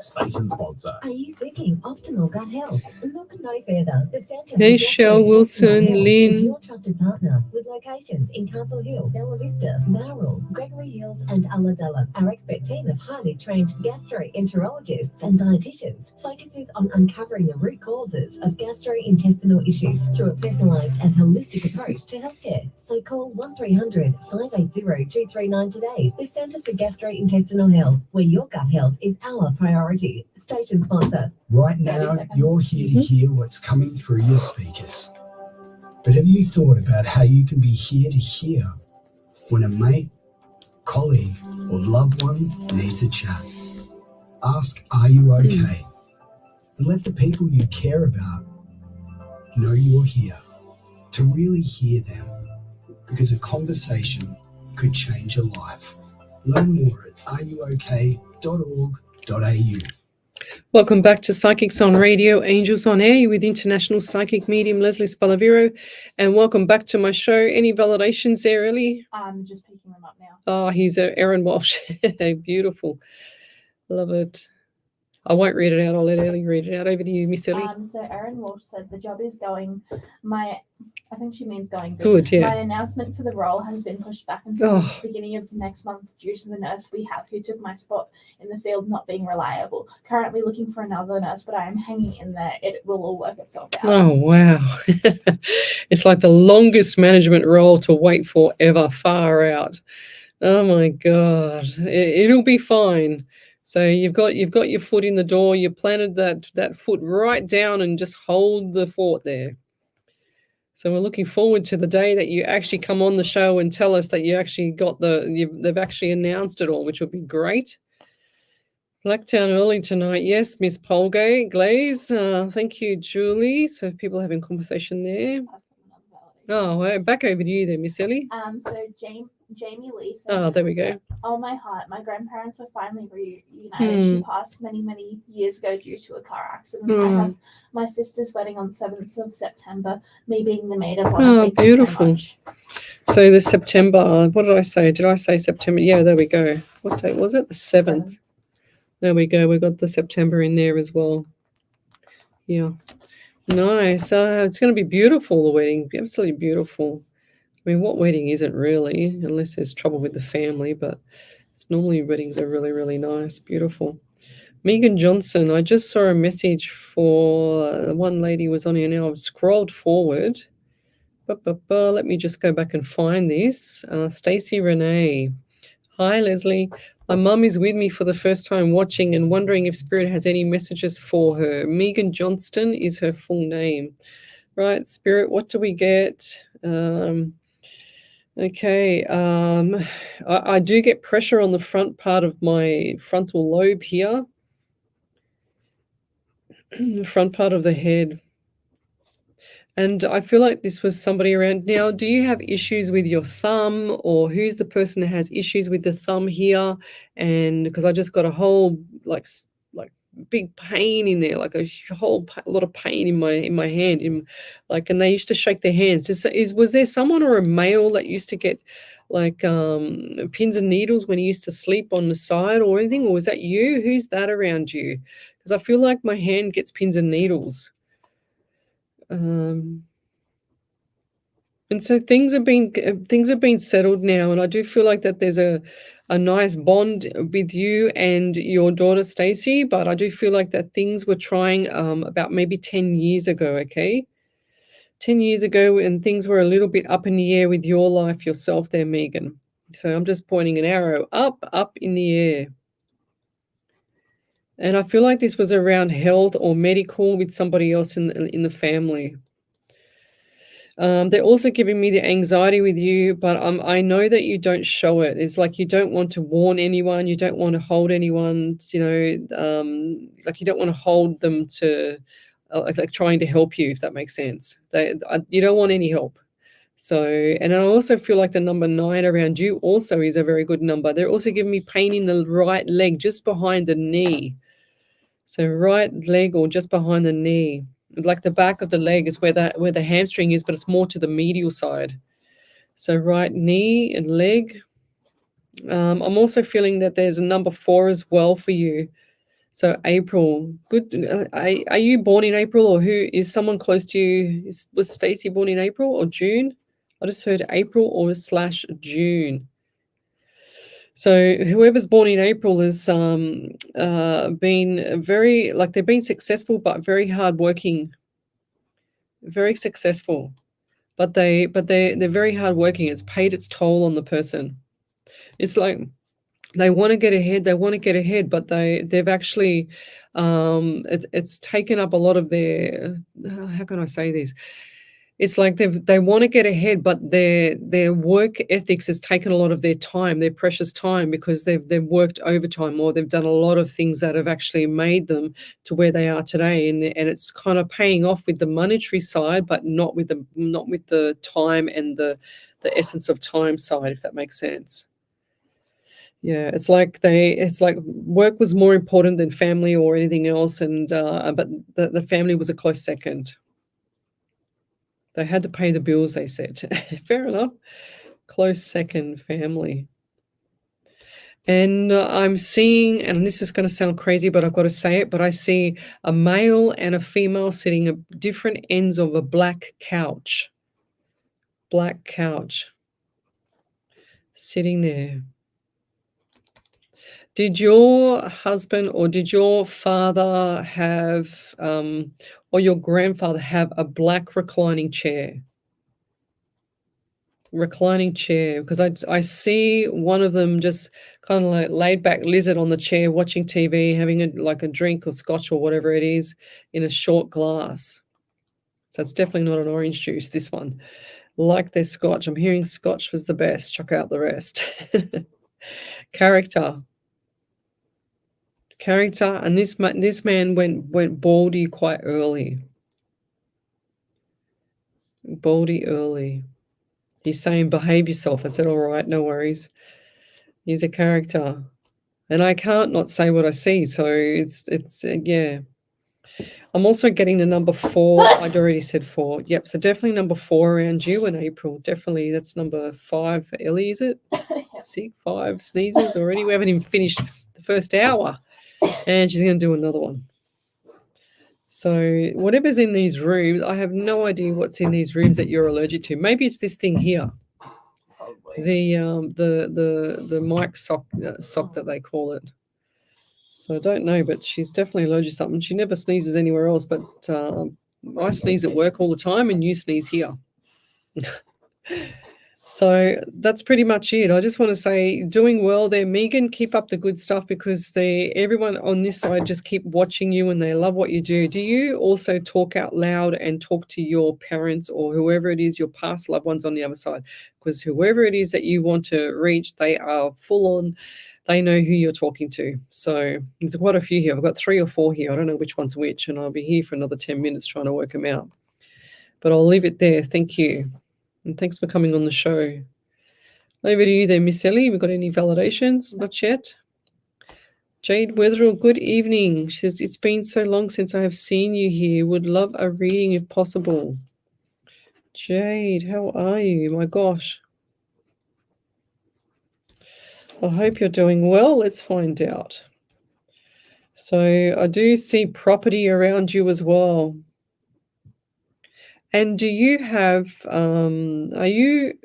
Station sponsor. Are you seeking optimal gut health? Look no further. The Centre Hey, for Shell Wilson, Gastrointestinal Health Lynn. is your trusted partner with locations in Castle Hill, Bella Vista, Bowral, Gregory Hills, and Ulladulla. Our expert team of highly trained gastroenterologists and dietitians focuses on uncovering the root causes of gastrointestinal issues through a personalised and holistic approach to healthcare. So call 1300 580 239 today. The Centre for Gastrointestinal Health, where your gut health is our priority. Station sponsor. Right 30 now, seconds. you're here to hear what's coming through your speakers. But have you thought about how you can be here to hear when a mate, colleague, or loved one needs a chat? Ask, are you okay? And let the people you care about know you're here to really hear them, because a conversation could change a life. Learn more at areyouok.org.au. Welcome back to Psychics on Radio, Angels on Air with international psychic medium Lesley Spaliviero. And welcome back to my show. Any validations there, Ellie? I'm just picking them up now. Oh, he's Aaron Walsh. Beautiful. Love it. I won't read it out. I'll let Ellie read it out. Over to you, Miss Ellie. So Erin Walsh said the job is going. I think she means going Good, yeah. My announcement for the role has been pushed back until Oh. the beginning of next month due to the nurse we have who took my spot in the field not being reliable. Currently looking for another nurse, but I am hanging in there. It will all work itself out. Oh, wow. It's like the longest management role to wait for ever. Far out. Oh, my God. It'll be fine. So you've got your foot in the door. You planted that foot right down and just hold the fort there. So we're looking forward to the day that you actually come on the show and tell us that you actually got they've actually announced it all, which would be great. Blacktown early tonight. Yes, Miss Polgate Glaze. Thank you, Julie. So people having conversation there. I've got another validation. Oh, well, back over to you there, Miss Ellie. So Jamie Lee said, Oh, there we go. "Oh my heart, my grandparents were finally reunited. She passed many years ago due to a car accident. I have my sister's wedding on the 7th of September. Me being the maid of honor. Oh, Thank you so beautiful. much." So the September, what did I say? Did I say September? Yeah, there we go. What date was it? The 7th. There we go. We got the September in there as well. Yeah. Nice. It's going to be beautiful, the wedding. Absolutely beautiful. I mean, what wedding isn't really, unless there's trouble with the family, but it's normally weddings are really, really nice. Beautiful. Megan Johnson, I just saw a message for one lady was on here now. I've scrolled forward. Let me just go back and find this. Stacey Renee. Hi, Lesley. My mum is with me for the first time watching and wondering if Spirit has any messages for her. Megan Johnston is her full name. Right, Spirit, what do we get? Okay. I do get pressure on the front part of my frontal lobe here. The front part of the head. And I feel like this was somebody around. Now, do you have issues with your thumb, or who's the person that has issues with the thumb here? And because I just got a whole like big pain in there, like a lot of pain in my hand, and they used to shake their hands. Was there someone or a male that used to get like pins and needles when he used to sleep on the side or anything, or was that you? Who's that around you? Because I feel like my hand gets pins and needles. And so things have been settled now, and I do feel like that there's a nice bond with you and your daughter Stacey. But I do feel like that things were trying about maybe 10 years ago. Okay, 10 years ago, and things were a little bit up in the air with your life yourself there, Megan. So I'm just pointing an arrow up in the air. And I feel like this was around health or medical with somebody else in the family. They're also giving me the anxiety with you, but I know that you don't show it. It's like you don't want to warn anyone. You don't want to hold anyone, like you don't want to hold them to like trying to help you, if that makes sense. You don't want any help. So, and I also feel like the number 9 around you also is a very good number. They're also giving me pain in the right leg, just behind the knee. So right leg or just behind the knee. Like the back of the leg is where the hamstring is, but it's more to the medial side. So right knee and leg. I'm also feeling that there's a number 4 as well for you. So April, good. Are you born in April, or who is someone close to you? Was Stacey born in April or June? I just heard April or /June. So whoever's born in April has been very, like they've been successful, but very hardworking, very successful. But they're very hardworking. It's paid its toll on the person. It's like they want to get ahead, but they've actually it's taken up a lot of their how can I say this? It's like they want to get ahead, but their work ethics has taken a lot of their time, their precious time, because they've worked overtime, or they've done a lot of things that have actually made them to where they are today, and it's kind of paying off with the monetary side, but not with the time and the essence of time side, if that makes sense. Yeah, it's like work was more important than family or anything else, and but the family was a close second. They had to pay the bills, they said. Fair enough. Close second, family. And I'm seeing, and this is going to sound crazy, but I've got to say it, but I see a male and a female sitting at different ends of a black couch. Black couch. Sitting there. Did your husband or did your father have, or your grandfather have a black reclining chair? Reclining chair, because I see one of them just kind of like laid back lizard on the chair watching TV, having a drink or scotch or whatever it is in a short glass. So it's definitely not an orange juice, this one. Like their scotch. I'm hearing scotch was the best. Chuck out the rest. Character, and this man went baldy quite early. Baldy early. He's saying behave yourself. I said, all right, no worries. He's a character, and I can't not say what I see. So it's yeah. I'm also getting the number 4. I'd already said 4. Yep. So definitely number 4 around you in April. Definitely that's number 5 for Ellie. Is it? 6, 5 sneezes already. We haven't even finished the first hour. And she's going to do another one. So whatever's in these rooms, I have no idea what's in these rooms that you're allergic to. Maybe it's this thing here. Probably. The mic sock that they call it. So I don't know, but she's definitely allergic to something. She never sneezes anywhere else, but I sneeze at work all the time, and you sneeze here. So that's pretty much it. I just want to say, doing well there, Megan. Keep up the good stuff, because everyone on this side just keep watching you and they love what you do. Do you also talk out loud and talk to your parents or whoever it is, your past loved ones on the other side? Because whoever it is that you want to reach, they are full on. They know who you're talking to. So there's quite a few here. I've got 3 or 4 here. I don't know which one's which, and I'll be here for another 10 minutes trying to work them out. But I'll leave it there. Thank you. And thanks for coming on the show. Over to you there, Miss Ellie. We got any validations? Not yet. Jade Wetherell, good evening. She says, it's been so long since I have seen you here. Would love a reading if possible. Jade, how are you? My gosh. I hope you're doing well. Let's find out. So I do see property around you as well. And do you have,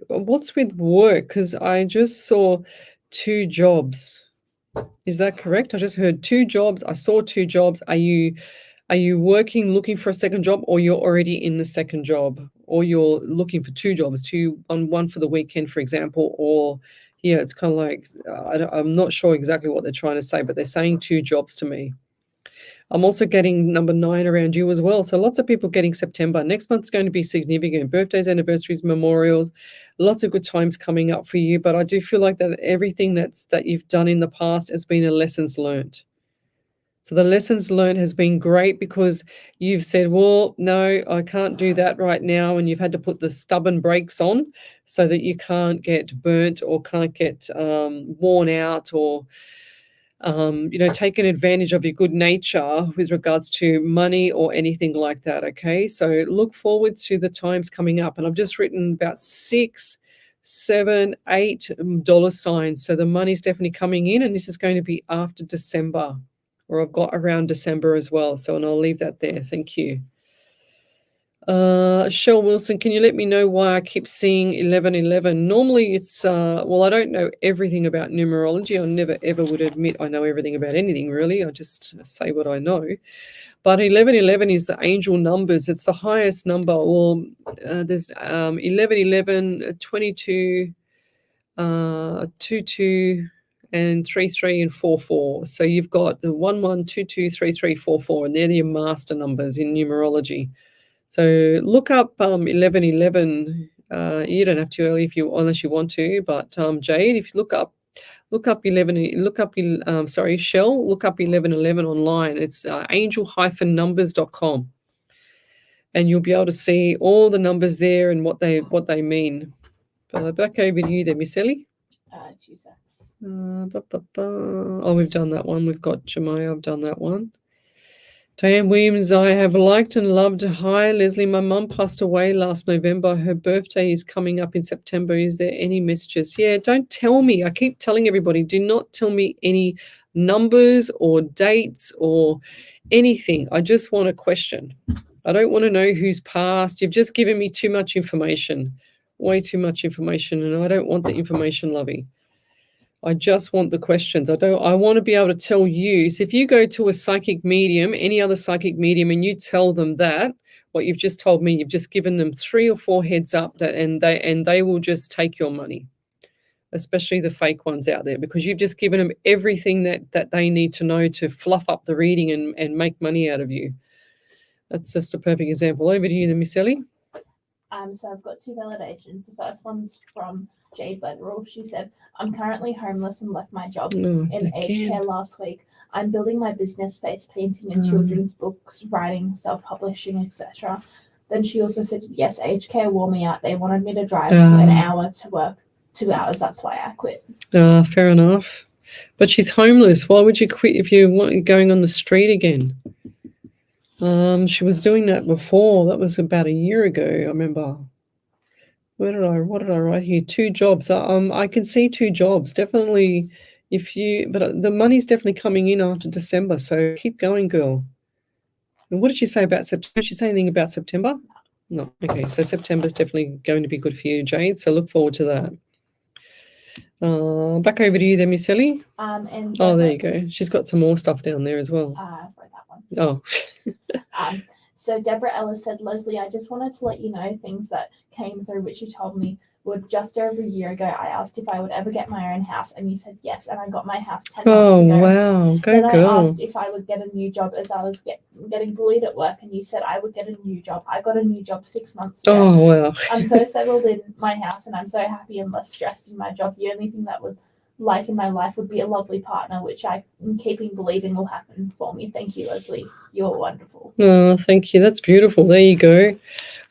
what's with work? Because I just saw 2 jobs. Is that correct? I just heard 2 jobs. I saw 2 jobs. Are you working, looking for a second job, or you're already in the second job, or you're looking for 2 jobs, one for the weekend, for example, or yeah, it's kind of like, I'm not sure exactly what they're trying to say, but they're saying 2 jobs to me. I'm also getting number 9 around you as well. So lots of people getting September. Next month's going to be significant. Birthdays, anniversaries, memorials, lots of good times coming up for you. But I do feel like that everything that you've done in the past has been a lessons learned. So the lessons learned has been great because you've said, well, no, I can't do that right now. And you've had to put the stubborn brakes on so that you can't get burnt or can't get worn out or taken advantage of your good nature with regards to money or anything like that. Okay, so look forward to the times coming up, and I've just written about 6, 7, 8 dollar signs. So the money's definitely coming in, and this is going to be after December, or I've got around December as well. So, and I'll leave that there. Thank you. Shell Wilson, can you let me know why I keep seeing 1111? Normally it's, well, I don't know everything about numerology. I never ever would admit I know everything about anything, really. I just say what I know. But 1111 is the angel numbers. It's the highest number. Well, there's 1111, 22, 22, and 33 and 44. So you've got the 11, 22, 33, 44, and they're your master numbers in numerology. So look up 1111. You don't have to early unless you want to. But Jade, if you look up 11. Shell. Look up 1111 online. It's angel-numbers.com, and you'll be able to see all the numbers there and what they mean. Back over to you there, Miss Ellie. 2 seconds. Oh, we've done that one. We've got Jemima. I've done that one. Diane Williams, I have liked and loved. Hi, Leslie. My mum passed away last November. Her birthday is coming up in September. Is there any messages? Yeah, don't tell me. I keep telling everybody, do not tell me any numbers or dates or anything. I just want a question. I don't want to know who's passed. You've just given me too much information, way too much information, and I don't want the information, lovey. I just want the questions. I want to be able to tell you. So if you go to a psychic medium, any other psychic medium, and you tell them that, what you've just told me, you've just given them 3 or 4 heads up and they will just take your money, especially the fake ones out there, because you've just given them everything that they need to know to fluff up the reading and make money out of you. That's just a perfect example. Over to you, Miss Ellie. So I've got 2 validations. The first one's from Jade Bedrell. She said, I'm currently homeless and left my job in aged care last week. I'm building my business, face painting and children's books, writing, self-publishing, etc. Then she also said, yes, aged care wore me out. They wanted me to drive an hour to work, 2 hours. That's why I quit. Fair enough. But she's homeless. Why would you quit if you want going on the street again? She was doing that before. That was about a year ago, I remember. What did I write here? 2 jobs. I can see 2 jobs. Definitely but the money's definitely coming in after December, so keep going, girl. And what did she say about September? Did she say anything about September? No. Okay, so September's definitely going to be good for you, Jade, so look forward to that. Back over to you then, Miss Ellie. There you go. She's got some more stuff down there as well. For that one. Oh. So Deborah Ellis said, Leslie, I just wanted to let you know things that came through, which you told me were just over a year ago. I asked if I would ever get my own house, and you said yes, and I got my house 10 months ago. Oh, wow. Go then girl. I asked if I would get a new job as I was getting bullied at work, and you said I would get a new job. I got a new job 6 months ago. Oh, wow. I'm so settled in my house, and I'm so happy and less stressed in my job. The only thing that would like in my life would be a lovely partner, which I'm keeping believing will happen for me. Thank you, Leslie. You're wonderful. Oh, thank you. That's beautiful. There you go.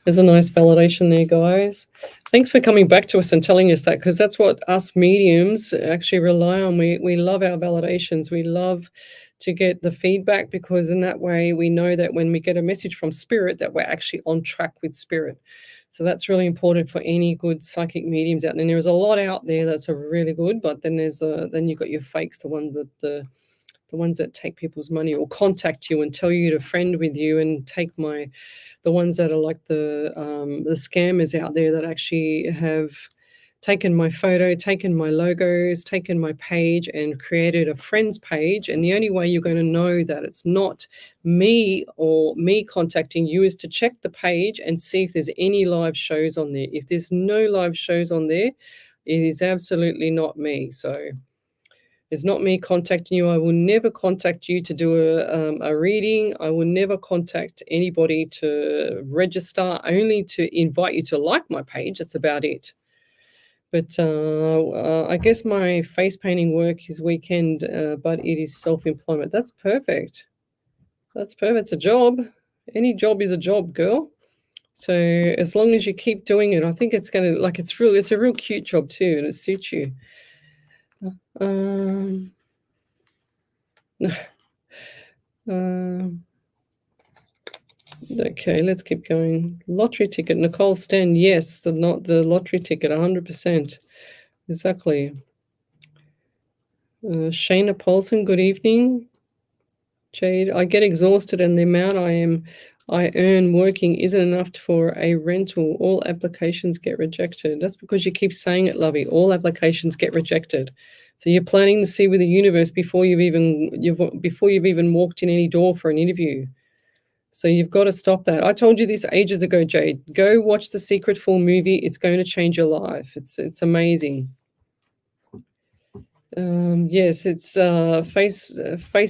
There's a nice validation there, guys. Thanks for coming back to us and telling us that, because that's what us mediums actually rely on. We love our validations. We love to get the feedback, because in that way we know that when we get a message from spirit that we're actually on track with spirit. So that's really important for any good psychic mediums out there. And there's a lot out there that's really good, but then then you've got your fakes, the ones that the ones that take people's money or contact you and tell you to friend with you and take the ones that are like the scammers out there that actually have taken my photo, taken my logos, taken my page and created a friends page. And the only way you're going to know that it's not me or me contacting you is to check the page and see if there's any live shows on there. If there's no live shows on there, it is absolutely not me. So it's not me contacting you. I will never contact you to do a reading. I will never contact anybody to register, only to invite you to like my page. That's about it. But I guess my face painting work is weekend, but it is self-employment. That's perfect. That's perfect. It's a job. Any job is a job, girl. So as long as you keep doing it, I think it's going to, like, it's a real cute job too, and it suits you. Okay, let's keep going. Lottery ticket, Nicole Stan, yes, not the lottery ticket, 100%. Exactly. Shayna Paulson, good evening. Jade, I get exhausted and the amount I earn working isn't enough for a rental. All applications get rejected. That's because you keep saying it, Lovey. All applications get rejected. So you're planting the seed with the universe before you've even walked in any door for an interview. So you've got to stop that. I told you this ages ago, Jade. Go watch the Secret Full movie. It's going to change your life. It's amazing. Yes, it's face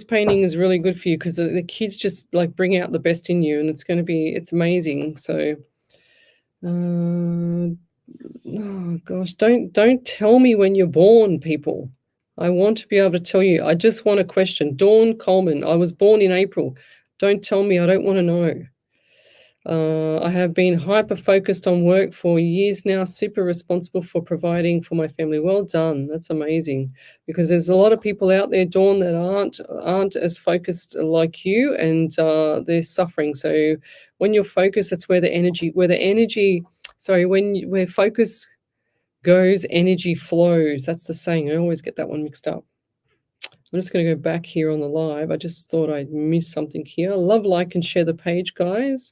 painting is really good for you because the kids just like bring out the best in you, and it's amazing. So, oh gosh, don't tell me when you're born, people. I want to be able to tell you. I just want a question. Dawn Coleman, I was born in April. Don't tell me. I don't want to know. I have been hyper-focused on work for years now, super responsible for providing for my family. Well done. That's amazing. Because there's a lot of people out there, Dawn, that aren't as focused like you, and they're suffering. So when you're focused, that's where where focus goes, energy flows. That's the saying. I always get that one mixed up. I'm just going to go back here on the live. I just thought I'd miss something here. Love, like, and share the page, guys.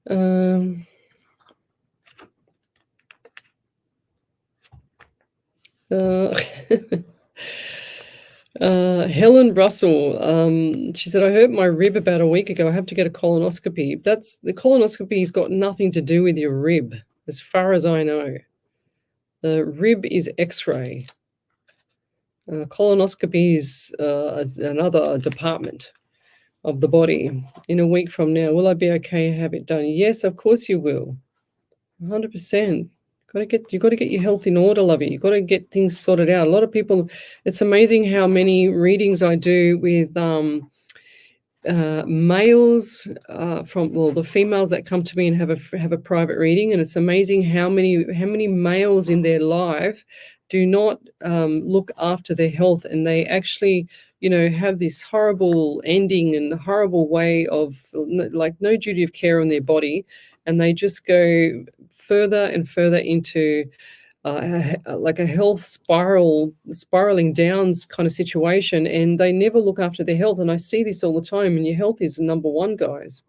Helen Russell, she said, I hurt my rib about a week ago. I have to get a colonoscopy. The colonoscopy's got nothing to do with your rib, as far as I know. The rib is X-ray. Colonoscopy is another department of the body. In a week from now, will I be okay? Have it done? Yes, of course you will. 100%. You got to get your health in order, lovey. You got to get things sorted out. A lot of people. It's amazing how many readings I do with males the females that come to me and have a private reading, and it's amazing how many males in their life do not look after their health, and they actually have this horrible ending and horrible way of like no duty of care on their body, and they just go further and further into like a health spiraling down kind of situation, and they never look after their health. And I see this all the time, and your health is number one, guys.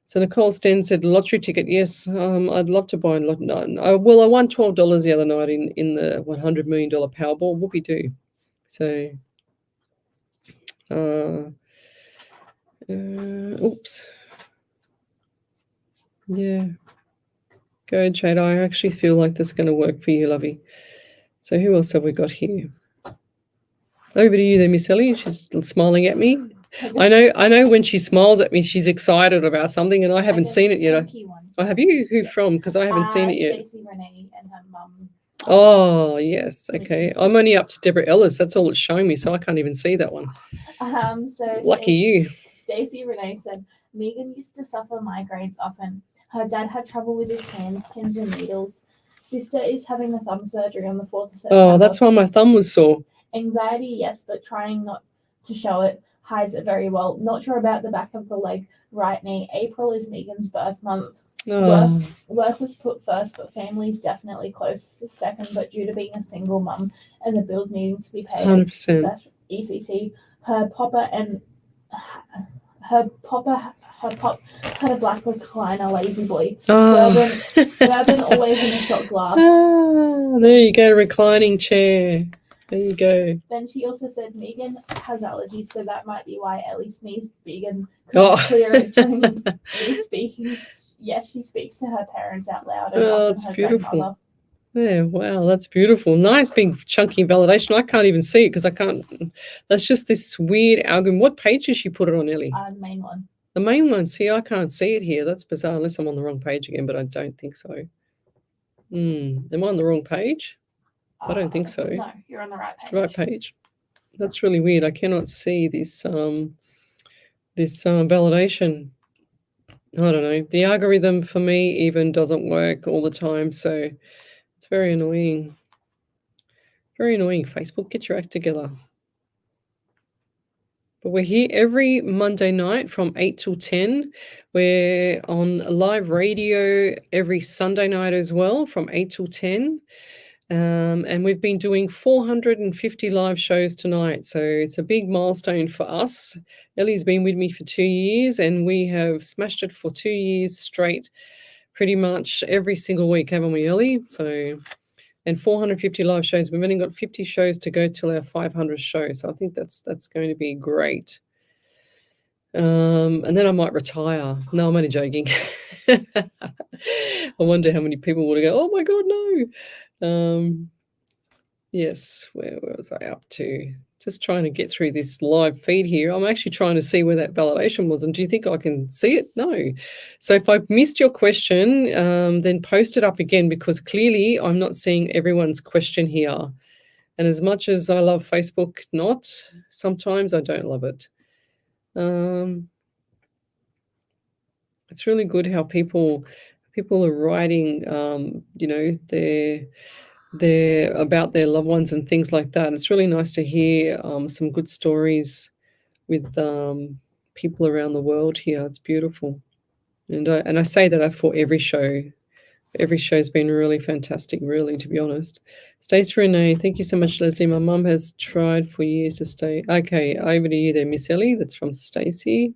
So Nicole Sten said, lottery ticket. Yes, I'd love to buy a lot. I won $12 the other night in the $100 million Powerball. Whoopie-doo. So, oops. Yeah. Go, Jade. I actually feel like that's going to work for you, lovey. So who else have we got here? Over to you there, Miss Ellie. She's smiling at me. I know when she smiles at me, she's excited about something, and I haven't seen it yet. Oh, have you? Who from? Because I haven't seen it yet. Stacey Renee and her mum. Oh, yes. Okay. I'm only up to Deborah Ellis. That's all it's showing me, so I can't even see that one. So lucky you. Stacey Renee said, Megan used to suffer migraines often. Her dad had trouble with his hands, pins and needles. Sister is having a thumb surgery on the 4th of September. Oh, that's why my thumb was sore. Anxiety, yes, but trying not to show it. Hides it very well. Not sure about the back of the leg, right knee. April is Megan's birth month. Oh. Work was put first, but family's definitely close second. But due to being a single mum and the bills needing to be paid, 100%. ECT. Her pop had a black recliner lazy boy. Bourbon always in a shot glass. There you go, reclining chair. There you go. Then she also said Megan has allergies, so that might be why Ellie sneezed big and couldn't clear it during me speaking. Yes, she speaks to her parents out loud and often that's her beautiful. grandmother. Yeah, wow, that's beautiful. Nice big chunky validation. I can't even see it because I can't. That's just this weird algorithm. What page did she put it on, Ellie? The main one. The main one. See, I can't see it here. That's bizarre unless I'm on the wrong page again, but I don't think so. Am I on the wrong page? I don't think so. No, you're on the right page. Right page. That's really weird. I cannot see this validation. I don't know. The algorithm for me even doesn't work all the time, so it's very annoying. Very annoying. Facebook, get your act together. But we're here every Monday night from 8 till 10. We're on live radio every Sunday night as well from 8 till 10. And we've been doing 450 live shows tonight. So it's a big milestone for us. Ellie's been with me for 2 years and we have smashed it for 2 years straight, pretty much every single week, haven't we, Ellie? So, and 450 live shows. We've only got 50 shows to go till our 500th show. So I think that's going to be great. And then I might retire. No, I'm only joking. I wonder how many people would go, oh my God, no. Yes, where was I up to? Just trying to get through this live feed here. I'm actually trying to see where that validation was. And do you think I can see it? No. So if I've missed your question, then post it up again because clearly I'm not seeing everyone's question here. And as much as I love Facebook, sometimes I don't love it. It's really good how people are writing, they're about their loved ones and things like that. It's really nice to hear some good stories with people around the world here. It's beautiful. And I say that for every show. Every show's been really fantastic, really, to be honest. Stacey Renee, thank you so much, Lesley. My mum has tried for years to stay. Okay, over to you there, Miss Ellie. That's from Stacey.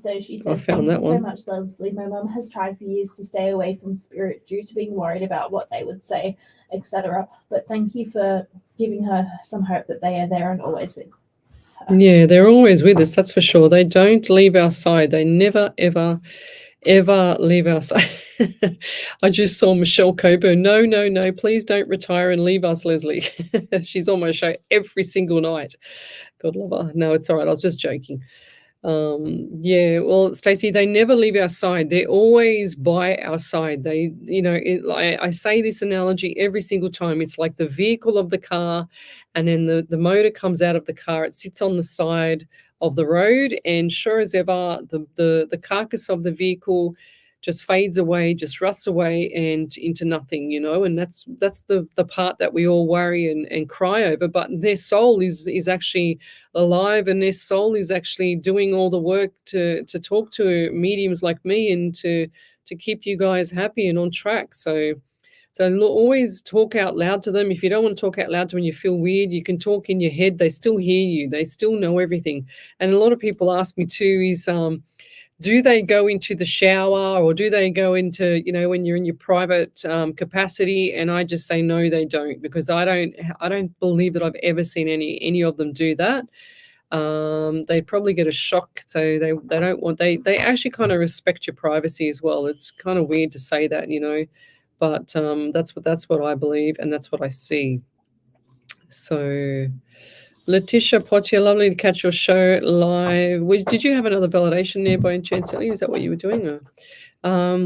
So she said, I found thank that you one. so much, Lesley. My mum has tried for years to stay away from spirit due to being worried about what they would say, etc. But thank you for giving her some hope that they are there and always with her. Yeah, they're always with us, that's for sure. They don't leave our side. They never, ever leave our side. I just saw Michelle Coburn. No, please don't retire and leave us, Lesley. She's on my show every single night. God love her. No, it's all right. I was just joking. Yeah, well, Stacey, they never leave our side. They're always by our side. They, I say this analogy every single time. It's like the vehicle of the car, and then the motor comes out of the car. It sits on the side of the road, and sure as ever, the carcass of the vehicle just fades away, just rusts away and into nothing, and that's the part that we all worry and cry over. But their soul is actually alive, and their soul is actually doing all the work to talk to mediums like me and to keep you guys happy and on track. So always talk out loud to them. If you don't want to talk out loud to them, you feel weird, you can talk in your head. They still hear you. They still know everything. And a lot of people ask me too is, do they go into the shower or do they go into, when you're in your private capacity? And I just say, no, they don't, because I don't believe that I've ever seen any of them do that. They probably get a shock. So they don't want, they actually kind of respect your privacy as well. It's kind of weird to say that, but that's what I believe. And that's what I see. So Letitia Potier, lovely to catch your show live. Did you have another validation there by any chance, Ellie? Is that what you were doing? Or,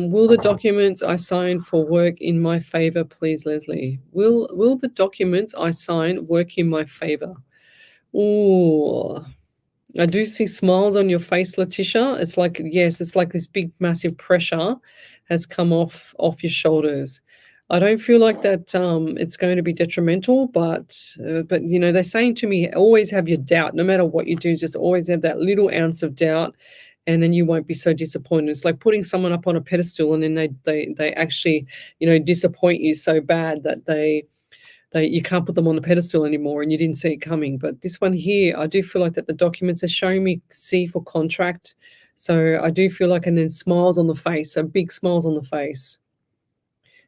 will the documents I sign for work in my favor, please, Lesley? Will the documents I sign work in my favor? Oh, I do see smiles on your face, Letitia. It's like, yes, it's like this big, massive pressure has come off your shoulders. I don't feel like that it's going to be detrimental, but they're saying to me, always have your doubt. No matter what you do, just always have that little ounce of doubt, and then you won't be so disappointed. It's like putting someone up on a pedestal, and then they actually, disappoint you so bad that they you can't put them on the pedestal anymore, and you didn't see it coming. But this one here, I do feel like that the documents are showing me C for contract. So I do feel like, and then smiles on the face, so big smiles on the face.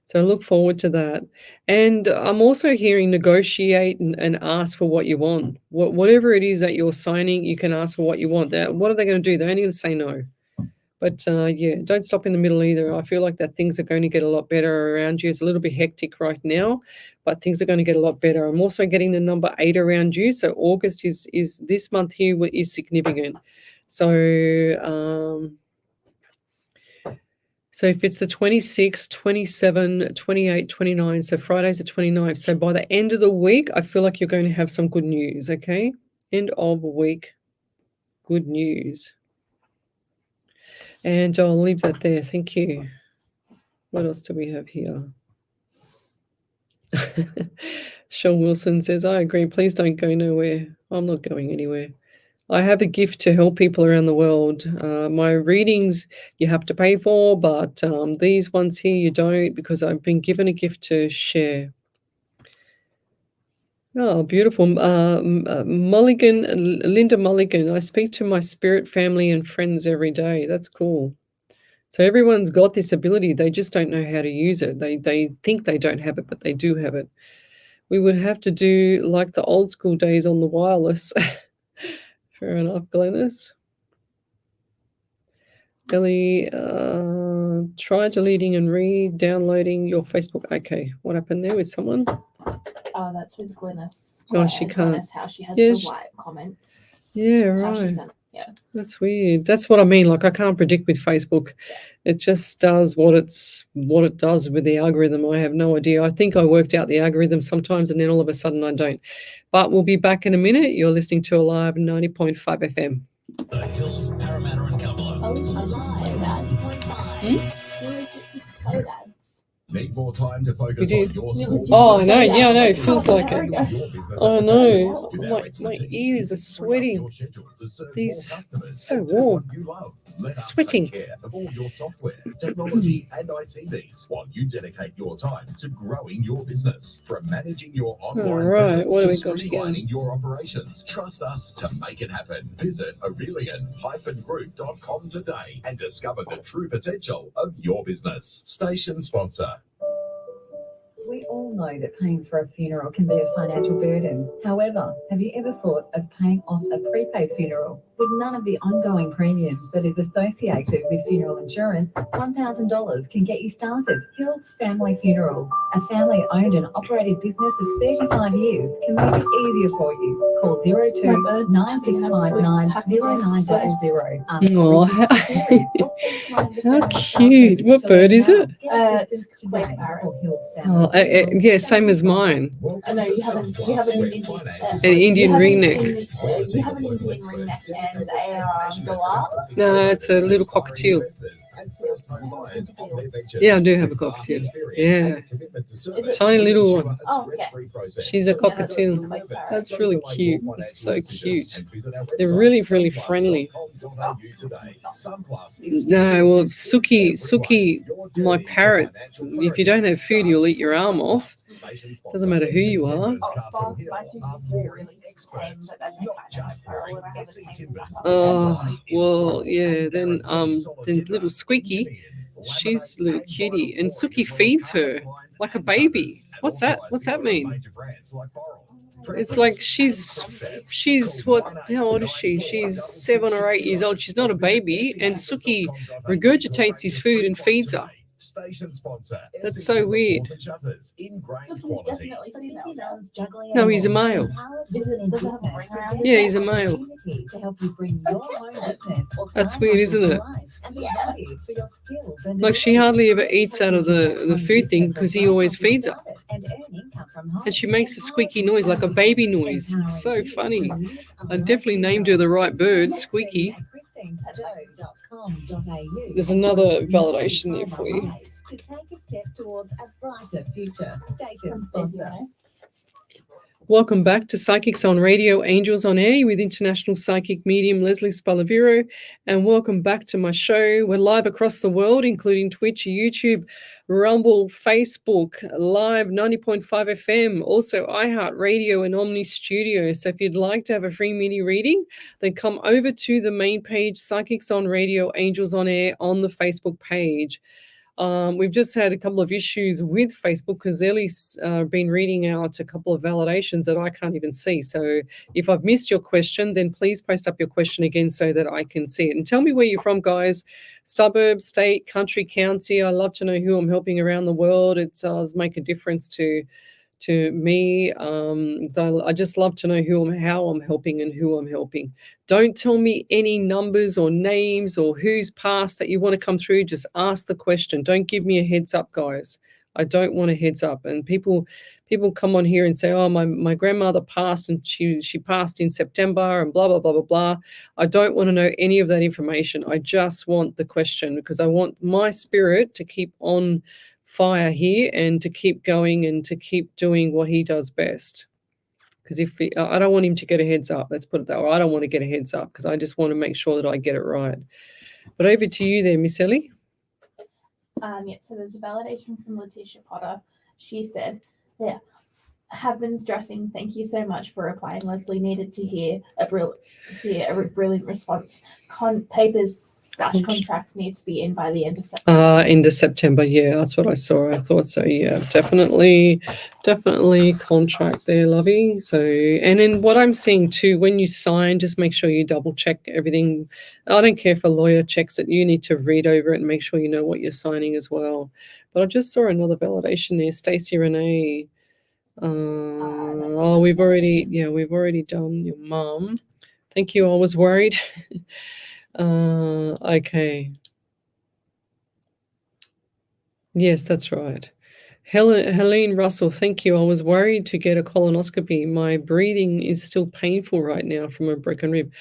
So I look forward to that. And I'm also hearing negotiate and ask for what you want. Whatever it is that you're signing, you can ask for what you want. What are they going to do? They're only going to say no. But yeah, don't stop in the middle either. I feel like that things are going to get a lot better around you. It's a little bit hectic right now, but things are going to get a lot better. I'm also getting the number 8 around you. So August is this month here is significant. So so if it's the 26, 27, 28, 29, so Friday's the 29th. So by the end of the week, I feel like you're going to have some good news, okay? End of week, good news. And I'll leave that there. Thank you. What else do we have here? Sean Wilson says, I agree. Please don't go nowhere. I'm not going anywhere. I have a gift to help people around the world. My readings you have to pay for, but these ones here you don't, because I've been given a gift to share. Oh, beautiful. Mulligan, Linda Mulligan, I speak to my spirit family and friends every day. That's cool. So everyone's got this ability. They just don't know how to use it. They think they don't have it, but they do have it. We would have to do like the old school days on the wireless. Fair enough, Glennis. Ellie, try deleting and re-downloading your Facebook. Okay, what happened there with someone? Oh, that's with Glennis. Oh, she can't. Glennis, how she has Yeah, the white comments. Yeah, How she right. sent, yeah. That's weird. That's what I mean. Like, I can't predict with Facebook. It just does what it does with the algorithm. I have no idea. I think I worked out the algorithm sometimes, and then all of a sudden I don't. But we'll be back in a minute. You're listening to Alive 90.5 FM. The Hills, Parramatta and Coupler. Alive 90.5. Need more time to focus We on did. your small Oh, I business? know. Yeah, I know. It feels like it. Your business I know. operations with our My expertise, ears are you can free up sweating. your schedule to serve more These customers so and do warm. what you love. Let us Sweating. take care of all your software, technology, and IT needs while you dedicate your time to growing your business. From managing your online All right, presence what do to we got here? streamlining your operations, trust us to make it happen. Visit Aurelian-Group.com today and discover the true potential of your business. Station sponsor. We all know that paying for a funeral can be a financial burden. However, have you ever thought of paying off a prepaid funeral? With none of the ongoing premiums that is associated with funeral insurance, $1,000 can get you started. Hills Family Funerals, a family-owned and operated business of 35 years, can make it easier for you. Call 02 9659 0900. Ask for Oh, Richard's Security or spend time with how friends and staff cute. members What to bird learn is how. it? Get assistance It's today Quake Parrot. for Hills Family Oh, Funerals. yeah, same as mine. I know you have an Indian, An Indian you have ringneck. You have an Indian ringneck and a galah. No, it's a little cockatiel. Yeah, I do have a cockatiel. Yeah. Tiny little one. Oh, yeah. She's a cockatiel. That's really cute. It's so cute. They're really, really friendly. No, well, Suki, my parrot, if you don't have food, you'll eat your arm off. Doesn't matter who you are. Oh, well, yeah, then little Squeaky, she's a little cutie, and Suki feeds her like a baby. What's that? What's that mean? It's like she's what? How old is she? She's 7 or 8 years old. She's not a baby, and Suki regurgitates his food and feeds her. That's so weird. No, he's a male. Yeah, he's a male. That's weird, isn't it? Like, she hardly ever eats out of the food thing because he always feeds her. And she makes a squeaky noise, like a baby noise. It's so funny. I definitely named her the right bird, Squeaky. There's another validation there for you. To take a step towards a brighter future. Station sponsor. Welcome back to Psychics on Radio, Angels on Air with international psychic medium Lesley Spaliviero, and welcome back to my show. We're live across the world, including Twitch, YouTube, Rumble, Facebook, live 90.5 FM, also iHeartRadio and Omni Studio. So if you'd like to have a free mini reading, then come over to the main page, Psychics on Radio, Angels on Air, on the Facebook page. We've just had a couple of issues with Facebook because Ellie's been reading out a couple of validations that I can't even see. So if I've missed your question, then please post up your question again so that I can see it. And tell me where you're from, guys. Suburb, state, country, county. I love to know who I'm helping around the world. It does make a difference to me. So I just love to know how I'm helping and who I'm helping. Don't tell me any numbers or names or who's passed that you want to come through. Just ask the question. Don't give me a heads up, guys. I don't want a heads up. And people come on here and say, oh, my grandmother passed and she passed in September and blah, blah, blah, blah, blah. I don't want to know any of that information. I just want the question because I want my spirit to keep on fire here and to keep going and to keep doing what he does best. Because I don't want him to get a heads up. Let's put it that way. I don't want to get a heads up because I just want to make sure that I get it right. But over to you there, Miss Ellie. Yep, so there's a validation from Letitia Potter. She said, yeah, have been stressing. Thank you so much for replying. Leslie needed to hear a brilliant response. Papers/contracts needs to be in by the end of September. End of September, yeah, that's what I saw. I thought so, yeah, definitely contract there, lovey. So, and then what I'm seeing too, when you sign, just make sure you double check everything. I don't care if a lawyer checks it. You need to read over it and make sure you know what you're signing as well. But I just saw another validation there, Stacey Renee. We've already done your mom. Thank you. I was worried. Okay. Yes, that's right. Helene Russell, thank you. I was worried to get a colonoscopy. My breathing is still painful right now from a broken rib.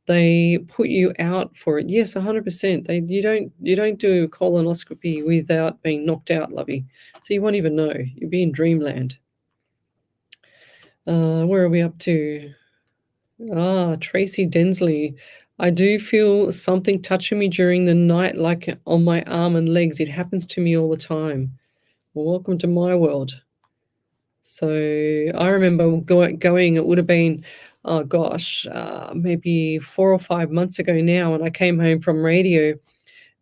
They put you out for it. Yes, 100%. You don't do a colonoscopy without being knocked out, lovey. So you won't even know. You'll be in dreamland. Where are we up to? Tracy Densley. I do feel something touching me during the night, like on my arm and legs. It happens to me all the time. Well, welcome to my world. So I remember going, it would have been, maybe 4 or 5 months ago now, and I came home from radio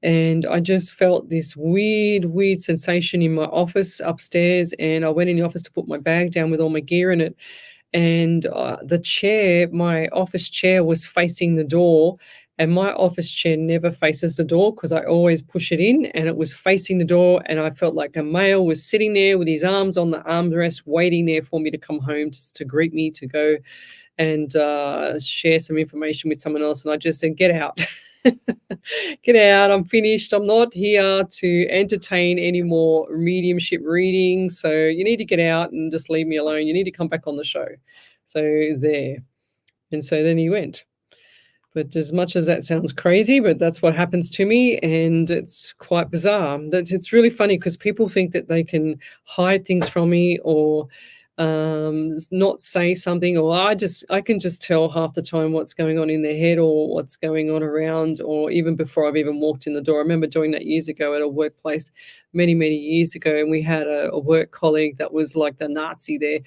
and I just felt this weird sensation in my office upstairs, and I went in the office to put my bag down with all my gear in it. And the chair, my office chair, was facing the door, and my office chair never faces the door because I always push it in, and it was facing the door, and I felt like a male was sitting there with his arms on the armrest waiting there for me to come home to greet me, to go and share some information with someone else. And I just said, get out. Get out, I'm finished. I'm not here to entertain any more mediumship readings. So you need to get out and just leave me alone. You need to come back on the show. So there. And so then he went. But as much as that sounds crazy, but that's what happens to me, and it's quite bizarre. It's really funny because people think that they can hide things from me or not say something, or I can just tell half the time what's going on in their head or what's going on around, or even before I've even walked in the door. I remember doing that years ago at a workplace many years ago, and we had a work colleague that was like the Nazi there,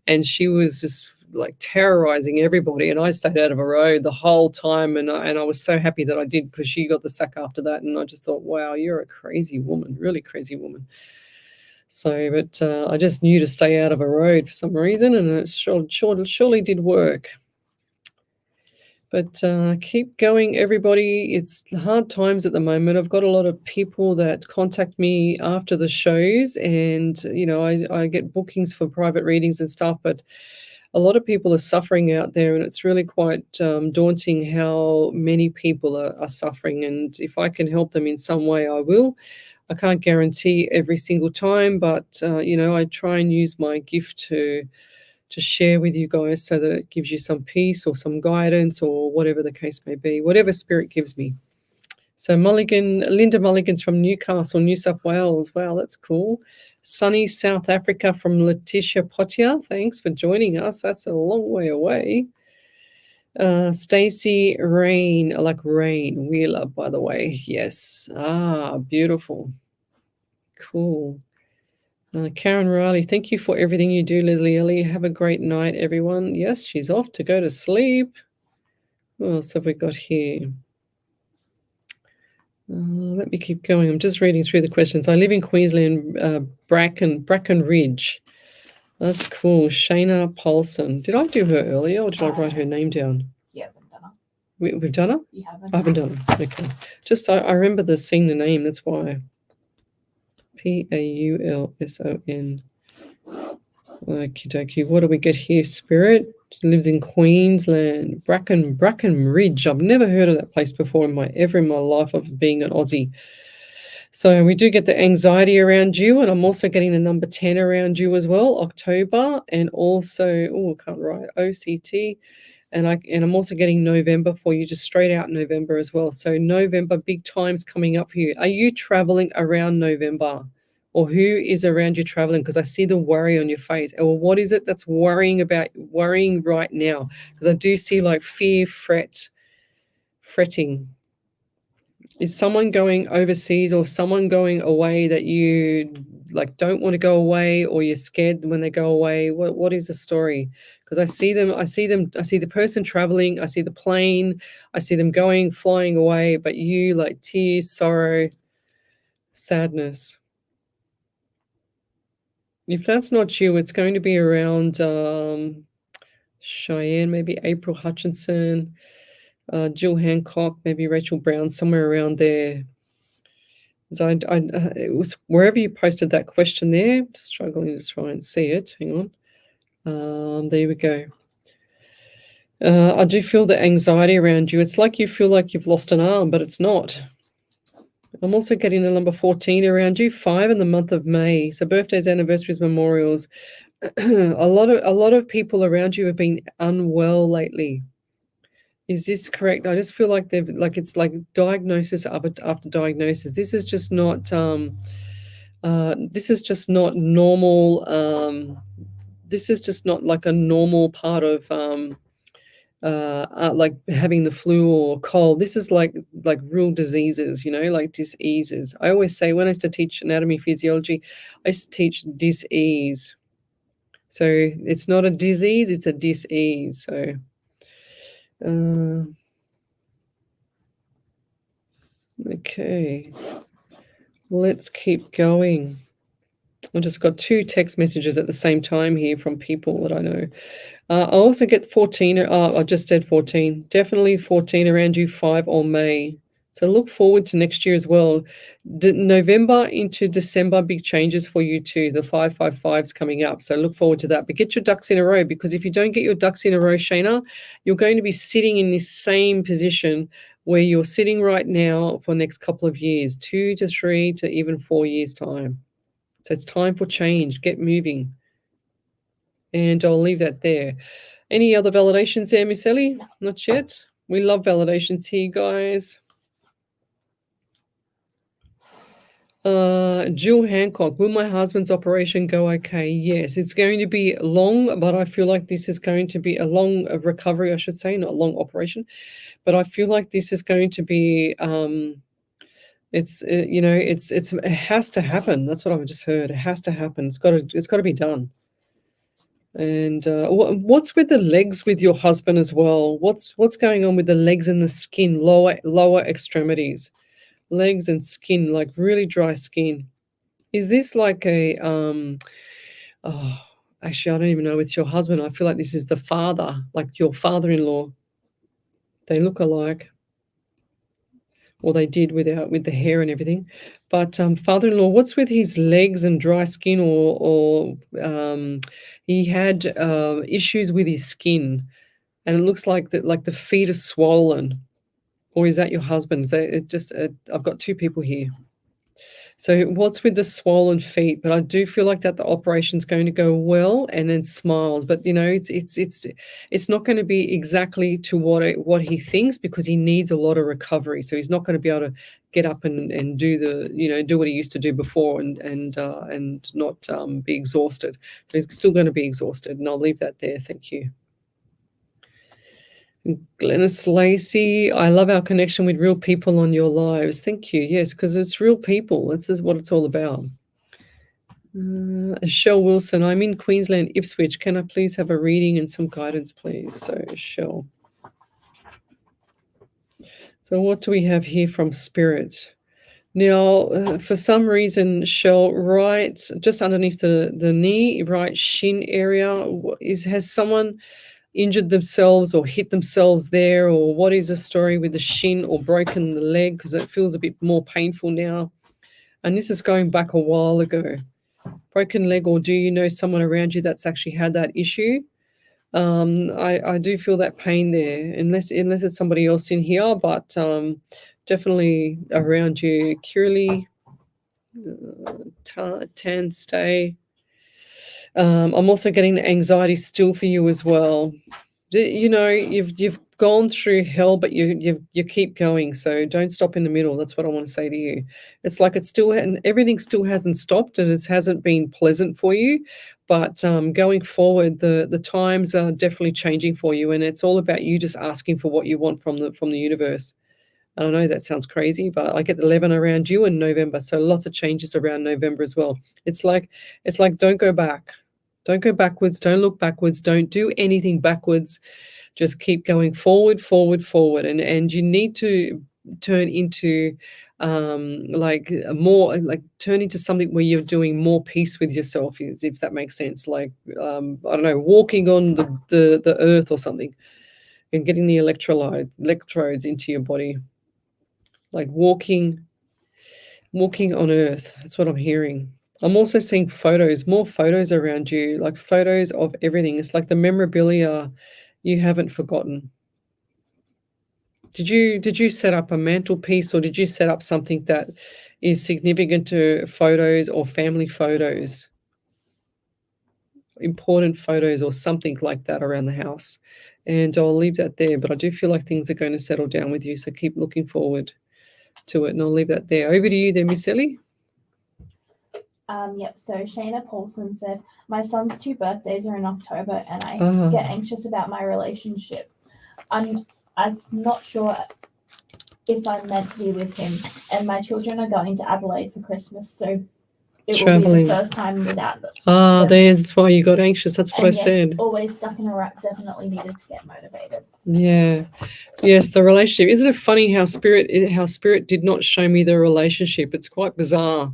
and she was just like terrorizing everybody, and I stayed out of a road the whole time, and I was so happy that I did, because she got the sack after that. And I just thought, wow, you're a crazy woman, really crazy woman. So, but I just knew to stay out of a road for some reason, and it surely did work. But keep going, everybody. It's hard times at the moment. I've got a lot of people that contact me after the shows, and, you know, I get bookings for private readings and stuff, but a lot of people are suffering out there, and it's really quite daunting how many people are suffering. And if I can help them in some way, I will. I can't guarantee every single time, but, you know, I try and use my gift to share with you guys so that it gives you some peace or some guidance or whatever the case may be, whatever spirit gives me. So Linda Mulligan's from Newcastle, New South Wales. Wow, that's cool. Sunny South Africa from Letitia Potia. Thanks for joining us. That's a long way away. Stacey Rain, like Rain Wheeler, by the way. Yes. Ah, beautiful. Cool. Karen Riley, thank you for everything you do, Leslie Ellie. Have a great night, everyone. Yes, she's off to go to sleep. What else have we got here? Let me keep going. I'm just reading through the questions. I live in Queensland, Bracken Ridge. That's cool. Shayna Paulson. Did I do her earlier or did I write her name down? You haven't done We've done her? it. You haven't. I haven't done her. Okay. Just I remember seeing the name. That's why. Paulson. Okie dokie. What do we get here? Spirit. She lives in Queensland. Bracken Ridge. I've never heard of that place before in my life of being an Aussie. So we do get the anxiety around you, and I'm also getting the number 10 around you as well, October, and also, I can't write, OCT, and I'm also getting November for you, just straight out November as well. So November, big times coming up for you. Are you traveling around November? Or who is around you traveling? Because I see the worry on your face. Or what is it that's worrying right now? Because I do see like fear, fretting. Is someone going overseas or someone going away that you like don't want to go away, or you're scared when they go away? What is the story? Because I see the person traveling, I see the plane, I see them flying away, but you like tears, sorrow, sadness. If that's not you, it's going to be around Cheyenne, maybe April Hutchinson, Jill Hancock, maybe Rachel Brown, somewhere around there. So it was wherever you posted that question there. Just struggling to try and see it. Hang on. There we go. I do feel the anxiety around you. It's like you feel like you've lost an arm, but it's not. I'm also getting the number 14 around you, 5 in the month of May. So birthdays, anniversaries, memorials. a lot of people around you have been unwell lately. Is this correct? I just feel like it's like diagnosis after diagnosis. This is just not normal. This is just not like a normal part of like having the flu or cold. This is like real diseases, like diseases. I always say when I used to teach anatomy physiology, I used to teach dis-ease. So it's not a disease, it's a dis-ease. So okay, let's keep going. I just got 2 text messages at the same time here from people that I know. I also get 14. I just said 14. Definitely 14 around you, 5 or May. So look forward to next year as well. November into December, big changes for you too. The 555's coming up. So look forward to that. But get your ducks in a row, because if you don't get your ducks in a row, Shayna, you're going to be sitting in this same position where you're sitting right now for the next couple of years, 2 to 3 to even 4 years' time. So it's time for change. Get moving. And I'll leave that there. Any other validations there, Miss Ellie? No. Not yet. We love validations here, guys. Jill Hancock, will my husband's operation go okay? Yes, it's going to be long, but I feel like this is going to be a long recovery, I should say, not a long operation. But I feel like this is going to be, it has to happen. That's what I've just heard. It has to happen. It's got to be done. And what's with the legs with your husband as well? What's going on with the legs and the skin, lower extremities, legs and skin, like really dry skin? Is this like a actually I don't even know it's your husband. I feel like this is the father, like your father-in-law. They look alike. Or they did with the hair and everything. But father-in-law, what's with his legs and dry skin, or he had issues with his skin, and it looks like the feet are swollen. Or is that your husband? Is that it? I've got 2 people here. So what's with the swollen feet? But I do feel like that the operation's going to go well, and then smiles. But it's not going to be exactly to what he thinks, because he needs a lot of recovery. So he's not going to be able to get up and do do what he used to do before, and not be exhausted. So he's still going to be exhausted, and I'll leave that there. Thank you. Glennis Lacey, I love our connection with real people on your lives. Thank you. Yes, because it's real people. This is what it's all about. Shell Wilson, I'm in Queensland, Ipswich. Can I please have a reading and some guidance, please? So, Shell. So what do we have here from Spirit? Now, for some reason, Shell, right just underneath the knee, right shin area, has someone injured themselves or hit themselves there, or what is the story with the shin, or broken the leg, because it feels a bit more painful now. And this is going back a while ago. Broken leg, or do you know someone around you that's actually had that issue? I do feel that pain there, unless it's somebody else in here, but definitely around you. Curly, Tan, stay. I'm also getting the anxiety still for you as well. You've gone through hell, but you keep going. So don't stop in the middle. That's what I want to say to you. It's like it's still, and everything still hasn't stopped, and it hasn't been pleasant for you. But going forward, the times are definitely changing for you, and it's all about you just asking for what you want from the universe. I don't know, that sounds crazy, but I get the 11 around you in November, so lots of changes around November as well. It's like don't go back. Don't go backwards. Don't look backwards. Don't do anything backwards. Just keep going forward, forward, forward. And you need to turn into turn into something where you're doing more peace with yourself, if that makes sense. Like, I don't know, walking on the earth or something, and getting the electrodes into your body. Like walking on earth. That's what I'm hearing. I'm also seeing more photos around you, like photos of everything. It's like the memorabilia you haven't forgotten. Did you set up a mantelpiece, or did you set up something that is significant to photos or family photos? Important photos or something like that around the house. And I'll leave that there, but I do feel like things are going to settle down with you, so keep looking forward to it, and I'll leave that there. Over to you there, Miss Ellie. Yep. So Shayna Paulson said, my son's 2 birthdays are in October, and I get anxious about my relationship. I'm not sure if I'm meant to be with him, and my children are going to Adelaide for Christmas, so it will be the first time without them. That's why you got anxious. That's what I said. Always stuck in a rut. Definitely needed to get motivated. Yeah. Yes, the relationship. Isn't it funny how spirit did not show me the relationship? It's quite bizarre.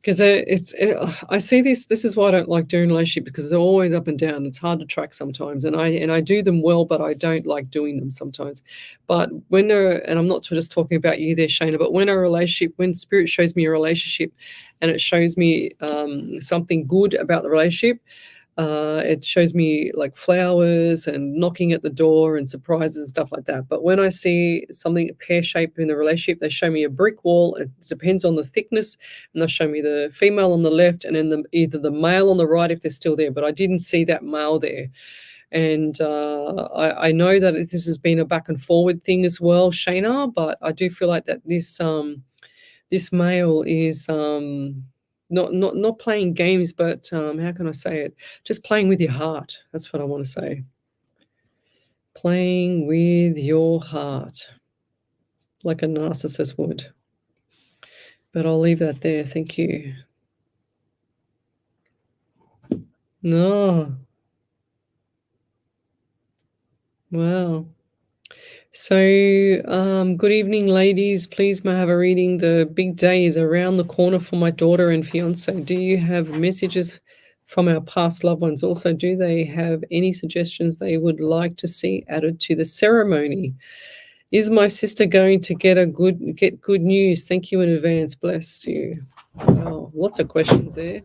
Because I see this is why I don't like doing relationship, because they're always up and down. It's hard to track sometimes, and I do them well, but I don't like doing them sometimes. But and I'm not just talking about you there, Shayna, but when spirit shows me a relationship, and it shows me something good about the relationship, it shows me like flowers and knocking at the door and surprises and stuff like that. But when I see something pear-shaped in the relationship, they show me a brick wall. It depends on the thickness, and they'll show me the female on the left, and then either the male on the right if they're still there. But I didn't see that male there. And I know that this has been a back and forward thing as well, Shayna, but I do feel like that this male is not playing games, but how can I say it? Just playing with your heart. That's what I want to say. Playing with your heart, like a narcissist would. But I'll leave that there. Thank you. No. Wow. So, good evening, ladies. Please may I have a reading. The big day is around the corner for my daughter and fiance. Do you have messages from our past loved ones? Also, do they have any suggestions they would like to see added to the ceremony? Is my sister going to get good news? Thank you in advance. Bless you. Wow, lots of questions there.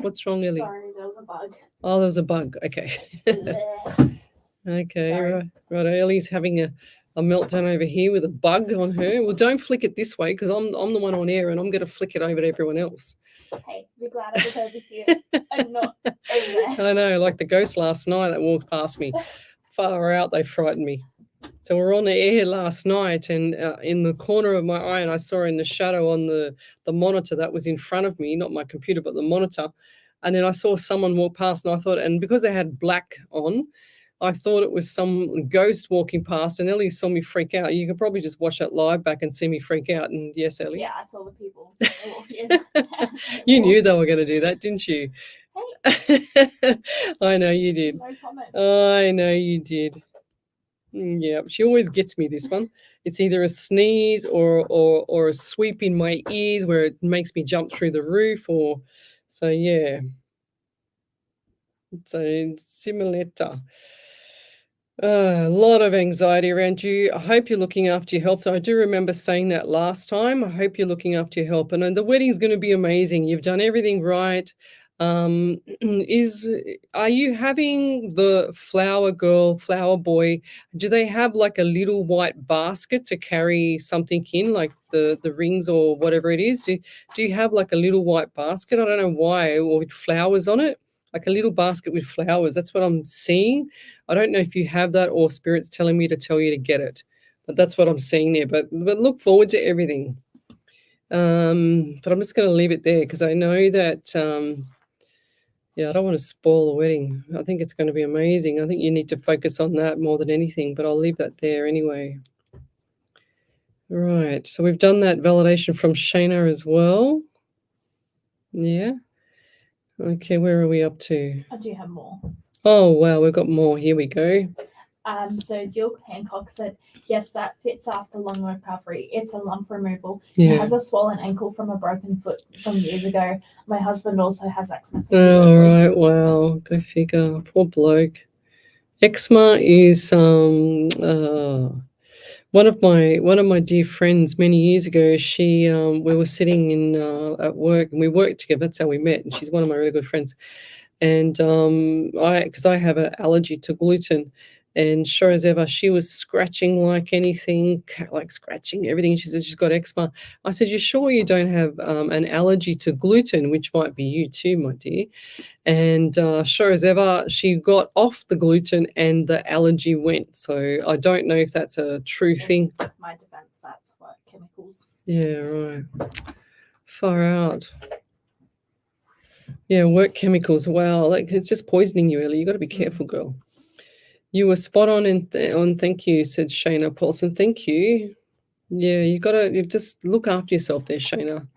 What's wrong, Ellie? Sorry, there was a bug. Oh, there was a bug. Okay. Okay, right. Ellie's having a meltdown over here with a bug on her. Well, don't flick it this way because I'm the one on air and I'm going to flick it over to everyone else. Hey, be glad I was over here and not over there. I know, like the ghost last night that walked past me. Far out, they frightened me. So we're on the air last night, and in the corner of my eye, and I saw in the shadow on the monitor that was in front of me, not my computer, but the monitor. And then I saw someone walk past, and I thought, and because they had black on, I thought it was some ghost walking past, and Ellie saw me freak out. You could probably just watch that live back and see me freak out. And yes, Ellie. Yeah, I saw the people. You knew they were going to do that, didn't you? Hey. I know you did. No comment. I know you did. Yeah, she always gets me, this one. It's either a sneeze or a sweep in my ears where it makes me jump through the roof, or so yeah. So simulator. A lot of anxiety around you. I hope you're looking after your health. I do remember saying that last time. I hope you're looking after your health. And the wedding's going to be amazing. You've done everything right. Are you having the flower girl, flower boy? Do they have like a little white basket to carry something in, like the rings or whatever it is? Do you have like a little white basket? I don't know why, or with flowers on it, like a little basket with flowers. That's what I'm seeing. I don't know if you have that or Spirit's telling me to tell you to get it, but that's what I'm seeing there. But look forward to everything. But I'm just going to leave it there because I know that. Yeah, I don't want to spoil the wedding. I think it's going to be amazing. I think you need to focus on that more than anything, but I'll leave that there anyway. Right, so we've done that validation from Shayna as well. Yeah. Okay, where are we up to? I do have more. Oh, wow, we've got more. Here we go. So Jill Hancock said, yes, that fits after long recovery. It's a lump removal. Yeah. He has a swollen ankle from a broken foot from years ago. My husband also has eczema. All right, wow, go figure. Poor bloke. Eczema is one of my dear friends many years ago. She we were sitting in at work and we worked together. That's how we met. And she's one of my really good friends. And because I have an allergy to gluten. And sure as ever, she was scratching like anything, like scratching everything. She said she's got eczema. I said, you sure you don't have an allergy to gluten, which might be you too, my dear? And sure as ever, she got off the gluten and the allergy went. So I don't know if that's a true thing. In my defense, that's what chemicals. Yeah, right. Far out. Yeah, work chemicals. Wow, like it's just poisoning you, Ellie. You got to be careful, girl. You were spot on on thank you, said Shayna Paulson. Thank you. Yeah, you just look after yourself there, Shayna.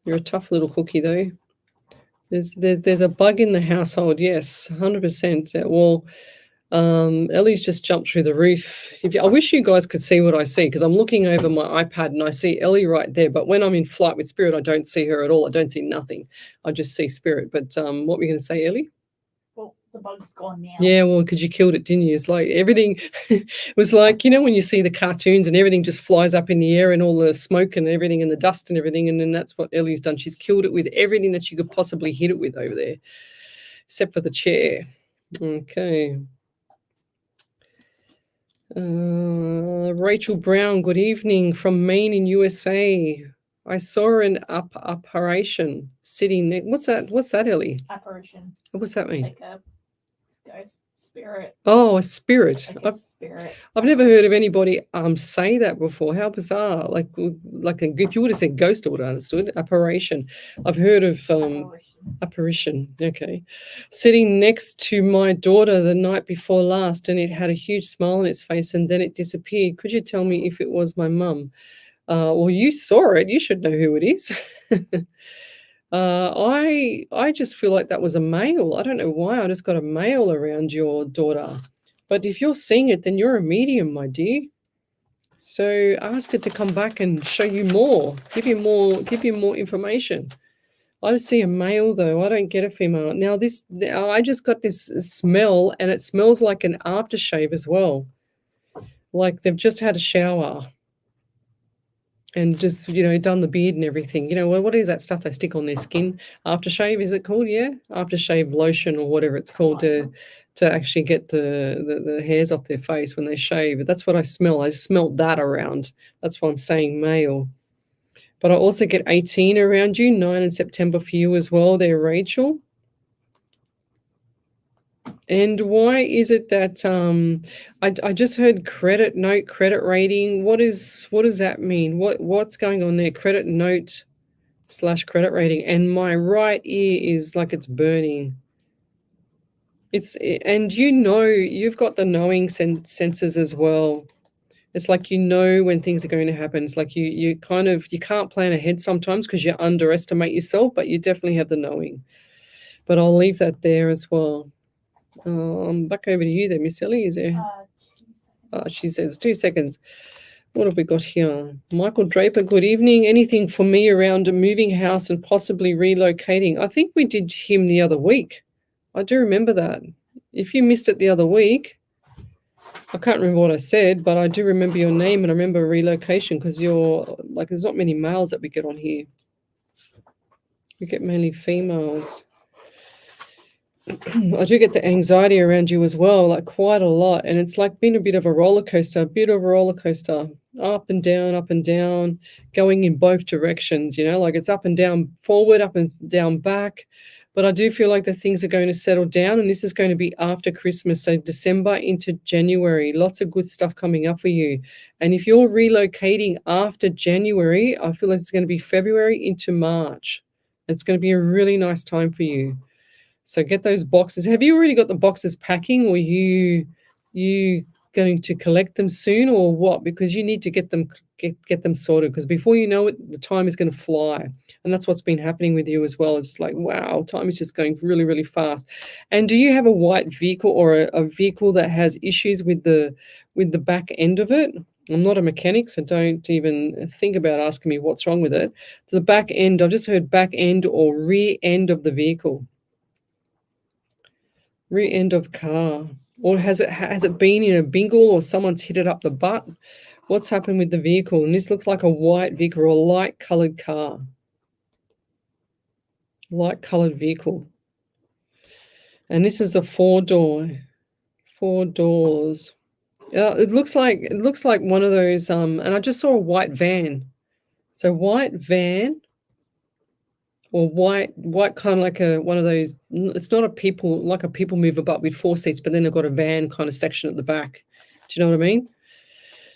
You're a tough little cookie though. There's a bug in the household, yes, 100%. Well, Ellie's just jumped through the roof. I wish you guys could see what I see because I'm looking over my iPad and I see Ellie right there. But when I'm in flight with Spirit, I don't see her at all. I don't see nothing. I just see Spirit. But what were you going to say, Ellie? Well, the bug's gone now. Yeah, well, because you killed it, didn't you? It's like everything was like, when you see the cartoons and everything just flies up in the air and all the smoke and everything and the dust and everything. And then that's what Ellie's done. She's killed it with everything that you could possibly hit it with over there, except for the chair. Okay. Rachel Brown, good evening from Maine in USA. I saw an apparition sitting next. What's that, Ellie? Apparition. What's that mean? Like a ghost spirit. Oh, a spirit. Like a spirit. I've never heard of anybody say that before. How bizarre! Like if you would have said ghost, I would have understood. Apparition. I've heard of apparition. Okay, sitting next to my daughter the night before last, and it had a huge smile on its face, and then it disappeared. Could you tell me if it was my mum? Well, you saw it. You should know who it is. I just feel like that was a male. I don't know why. I just got a male around your daughter. But if you're seeing it, then you're a medium, my dear. So ask her to come back and show you more. Give you more information. I see a male though. I don't get a female. Now I just got this smell, and it smells like an aftershave as well. Like they've just had a shower. and just, done the beard and everything. What is that stuff they stick on their skin? Aftershave, is it called? Yeah, aftershave lotion or whatever it's called to actually get the hairs off their face when they shave. That's what I smell. I smelt that around. That's why I'm saying male. But I also get 18 around you, 9 in September for you as well there, Rachel. And why is it that I just heard credit note, credit rating? What does that mean? What's going on there? Credit note / credit rating. And my right ear is like it's burning. And you've got the knowing senses as well. It's like when things are going to happen. It's like you can't plan ahead sometimes because you underestimate yourself, but you definitely have the knowing. But I'll leave that there as well. Back over to you there, Miss Ellie. Is there? 2 seconds. She says 2 seconds. What have we got here? Michael Draper, good evening. Anything for me around moving house and possibly relocating? I think we did him the other week. I do remember that. If you missed it the other week, I can't remember what I said, but I do remember your name and I remember relocation because there's not many males that we get on here. We get mainly females. I do get the anxiety around you as well, like quite a lot. And it's like been a bit of a roller coaster, up and down, going in both directions, like it's up and down forward, up and down back. But I do feel like the things are going to settle down, and this is going to be after Christmas, so December into January. Lots of good stuff coming up for you. And if you're relocating after January, I feel like it's going to be February into March. It's going to be a really nice time for you. So get those boxes. Have you already got the boxes packing, or you going to collect them soon, or what? Because you need to get them sorted, because before you know it, the time is going to fly. And that's what's been happening with you as well. It's like, wow, time is just going really, really fast. And do you have a white vehicle or a vehicle that has issues with the back end of it? I'm not a mechanic, so don't even think about asking me what's wrong with it. So the back end, I've just heard back end or rear end of the vehicle. Rear end of car. Or has it been in a bingle, or someone's hit it up the butt? What's happened with the vehicle? And this looks like a white vehicle or a light coloured car. Light coloured vehicle. And this is a 4-door. 4 doors. It looks like one of those and I just saw a white van. So white van, or white kind of like one of those, it's not a people mover but with 4 seats, but then they've got a van kind of section at the back. Do you know what I mean?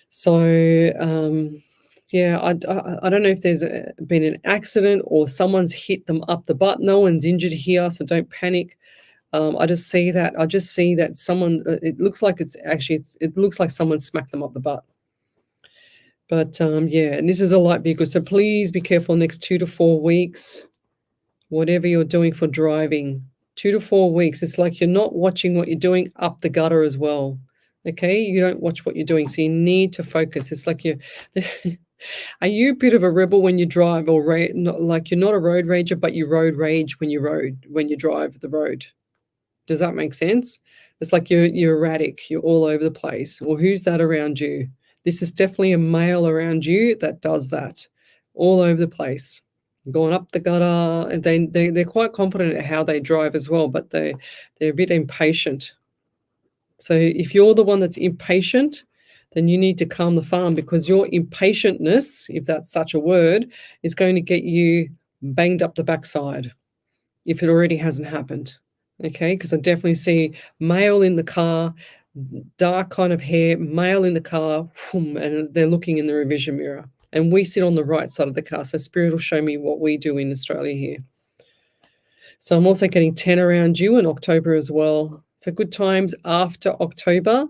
So I don't know if there's been an accident or someone's hit them up the butt. No one's injured here, so don't panic. I just see that someone, it looks like someone smacked them up the butt. But and this is a light vehicle, so please be careful next 2 to 4 weeks. Whatever you're doing for driving, 2 to 4 weeks. It's like you're not watching what you're doing up the gutter as well. Okay, you don't watch what you're doing, so you need to focus. It's like are you a bit of a rebel when you drive, or like you're not a road rager, but you road rage when you drive the road? Does that make sense? It's like you're erratic, you're all over the place. Or who's that around you? This is definitely a male around you that does that, all over the place. Going up the gutter, and they're quite confident at how they drive as well, but they're a bit impatient. So if you're the one that's impatient, then you need to calm the farm, because your impatientness, if that's such a word, is going to get you banged up the backside if it already hasn't happened. Okay, because I definitely see male in the car, dark kind of hair, male in the car, and they're looking in the revision mirror. And we sit on the right side of the car, so Spirit will show me what we do in Australia here. So I'm also getting 10 around you in October as well. So good times after October.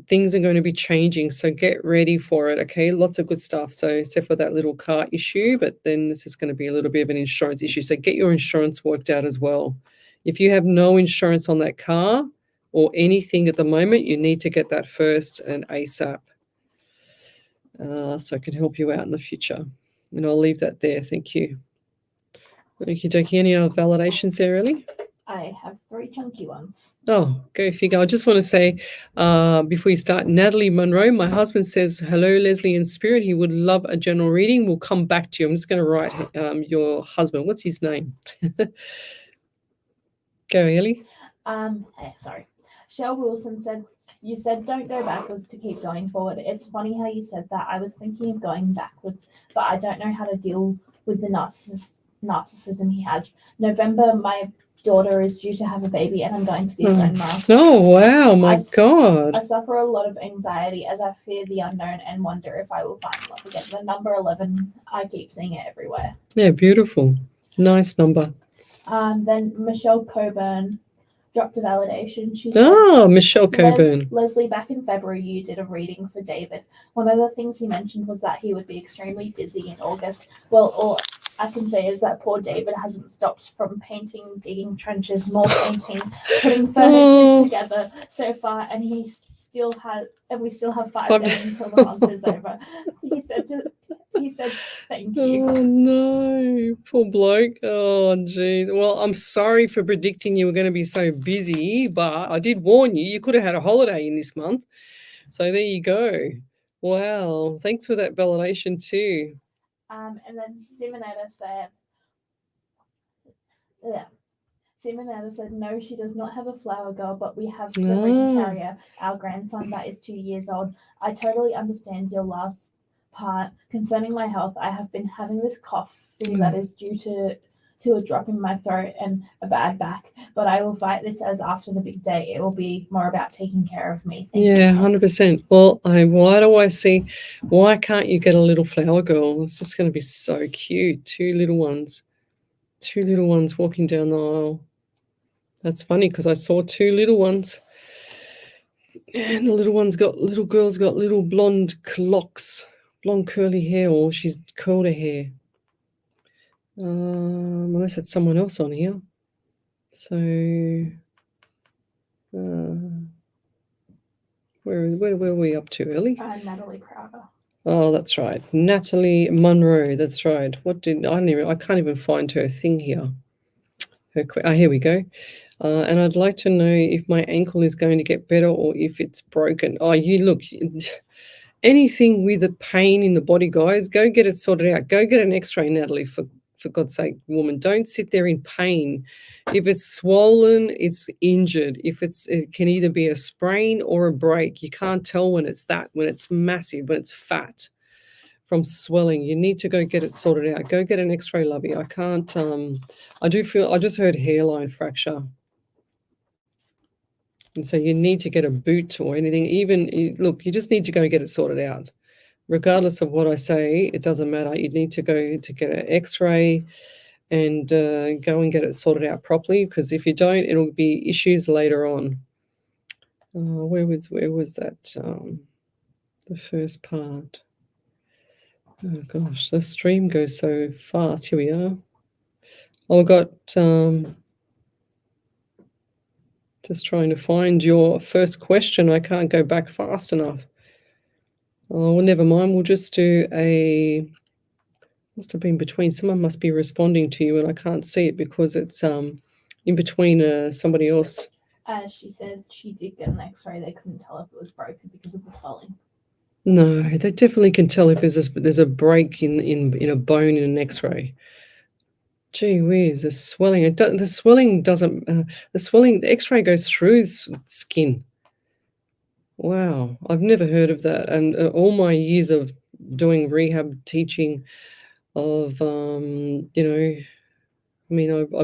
Things are going to be changing, so get ready for it, okay? Lots of good stuff. So except for that little car issue, but then this is going to be a little bit of an insurance issue. So get your insurance worked out as well. If you have no insurance on that car or anything at the moment, you need to get that first and ASAP. So I can help you out in the future. And I'll leave that there. Thank you. Okie dokie. Any other validations there, Ellie? I have 3 chunky ones. Oh, go figure. I just want to say, before you start, Natalie Monroe, my husband says, hello, Leslie in spirit. He would love a general reading. We'll come back to you. I'm just going to write your husband. What's his name? Go, Ellie. Sorry. Shell Wilson said, you said don't go backwards to keep going forward. It's funny how you said that. I was thinking of going backwards, but I don't know how to deal with the narcissism he has. November, my daughter is due to have a baby and I'm going to be a grandma. Oh, wow. My God. I suffer a lot of anxiety as I fear the unknown and wonder if I will find love again. The number 11, I keep seeing it everywhere. Yeah, beautiful. Nice number. Then Michelle Coburn dropped a validation. She said, Oh, Michelle Coburn. Leslie, back in February, you did a reading for David. One of the things he mentioned was that he would be extremely busy in August. Well, all I can say is that poor David hasn't stopped from painting, digging trenches, more painting, putting furniture together so far, and we still have 5 days until the month is over. He said thank you. Oh no, poor bloke. Oh geez. Well, I'm sorry for predicting you were going to be so busy, but I did warn you. You could have had a holiday in this month. So there you go. Wow. Thanks for that validation too. And then Simonetta said, no, she does not have a flower girl, but we have the ring carrier, our grandson that is 2 years old. I totally understand your last part. Concerning my health, I have been having this cough that is due to a drop in my throat and a bad back, but I will fight this as after the big day. It will be more about taking care of me. Thank you, 100%. Well, why do I see, why can't you get a little flower girl? It's just going to be so cute. 2 little ones walking down the aisle. That's funny because I saw 2 little ones, and the little girl's got little blonde locks, blonde curly hair, or she's curled her hair. Unless it's someone else on here. So, where are we up to, Ellie? Natalie Crowder. Oh, that's right, Natalie Monroe. That's right. I can't even find her thing here. Here we go. And I'd like to know if my ankle is going to get better or if it's broken. Oh, you look. Anything with a pain in the body, guys, go get it sorted out. Go get an X-ray, Natalie. For God's sake, woman, don't sit there in pain. If it's swollen, it's injured. It can either be a sprain or a break. You can't tell when it's massive, when it's fat from swelling. You need to go get it sorted out. Go get an X-ray, lovey. I can't. I just heard hairline fracture. And so you need to get a boot or anything. You just need to go get it sorted out. Regardless of what I say, it doesn't matter. You need to go to get an X-ray and go and get it sorted out properly, because if you don't, it'll be issues later on. Where was that? The first part. Oh gosh, the stream goes so fast. Here we are. I've got just trying to find your first question. I can't go back fast enough. Oh, well, never mind. We'll just do must have been between. Someone must be responding to you and I can't see it because it's in between somebody else. She said she did get an X-ray. They couldn't tell if it was broken because of the swelling. No, they definitely can tell if there's a break in a bone in an X-ray. Gee whiz, the swelling. The swelling doesn't. The X-ray goes through skin. Wow, I've never heard of that. And all my years of doing rehab teaching, I've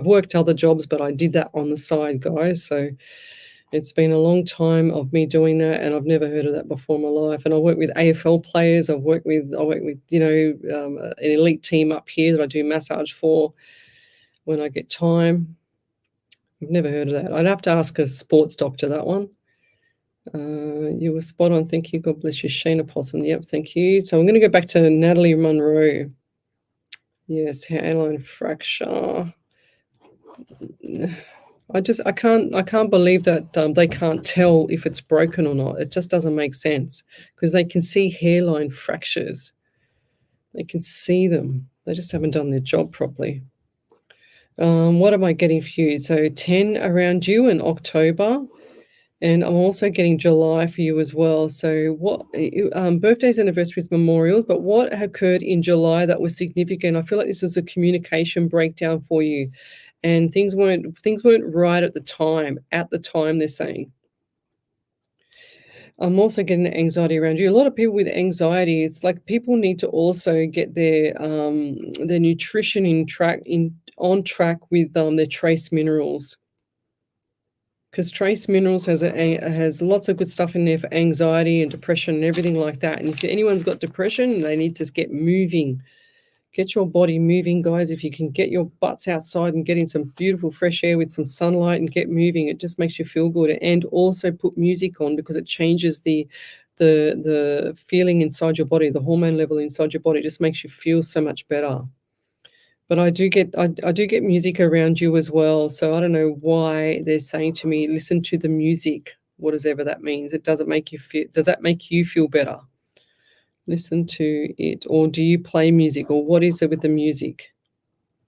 worked other jobs, but I did that on the side, guys. So it's been a long time of me doing that, and I've never heard of that before in my life. And I work with AFL players. I work with an elite team up here that I do massage for when I get time. I've never heard of that. I'd have to ask a sports doctor that one. You were spot on. Thank you. God bless you, Sheena Possum. Yep, thank you. So I'm going to go back to Natalie Monroe. Yes, hairline fracture. I can't believe that they can't tell if it's broken or not. It just doesn't make sense because they can see hairline fractures. They can see them. They just haven't done their job properly. What am I getting for you? So 10 around you in October. And I'm also getting July for you as well. So what birthdays, anniversaries, memorials, but what occurred in July that was significant? I feel like this was a communication breakdown for you. And things weren't right at the time. At the time, they're saying. I'm also getting anxiety around you. A lot of people with anxiety, it's like people need to also get their nutrition on track with their trace minerals. Because trace minerals has lots of good stuff in there for anxiety and depression and everything like that. And if anyone's got depression, they need to get moving. Get your body moving, guys. If you can get your butts outside and get in some beautiful fresh air with some sunlight and get moving, it just makes you feel good. And also put music on because it changes the feeling inside your body, the hormone level inside your body. It just makes you feel so much better. But I do get music around you as well. So I don't know why they're saying to me, listen to the music, whatever that means. Does that make you feel better? Listen to it. Or do you play music? Or what is it with the music?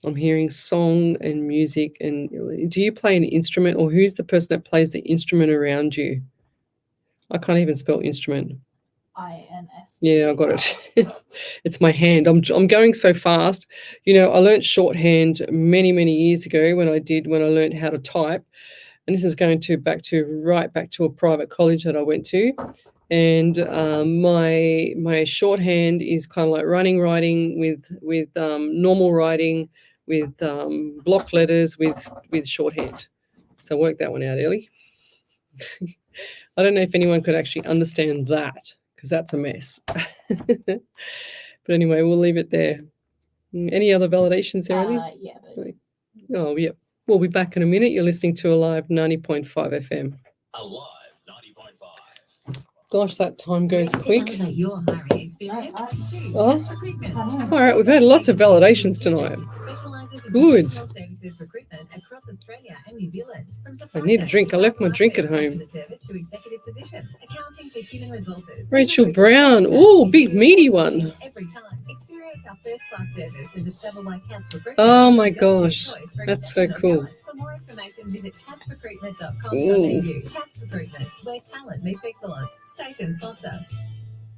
I'm hearing song and music. And do you play an instrument? Or who's the person that plays the instrument around you? I can't even spell instrument. INS. Yeah, I got it. It's my hand. I'm going so fast. I learned shorthand many, many years ago when I learned how to type. And this is going right back to a private college that I went to. And my shorthand is kind of like writing with normal writing, with block letters, with shorthand. So work that one out, Ellie. I don't know if anyone could actually understand that, because that's a mess. But anyway, we'll leave it there. Any other validations there, Ellie? Yeah. Oh, yeah. We'll be back in a minute. You're listening to Alive 90.5 FM. Alive 90.5. Gosh, that time goes quick. Elevate your hiring experience. Choose Oh. Catch Recruitment. All right, we've had lots of validations tonight. Specialises in Good. professional services recruitment across Australia and New Zealand. From supply I need a chain drink. to I left my sales drink at marketing, home. customer service to executive positions, accounting to human resources. Rachel Brown. Oh, big meaty one. Every time. Experience our first-class service and discover why Catch Recruitment Oh is my your go-to gosh, choice for that's so exceptional cool. talent. For more information, visit catsrecruitment.com.au. Cats Recruitment, where talent meets excellence. Station sponsor.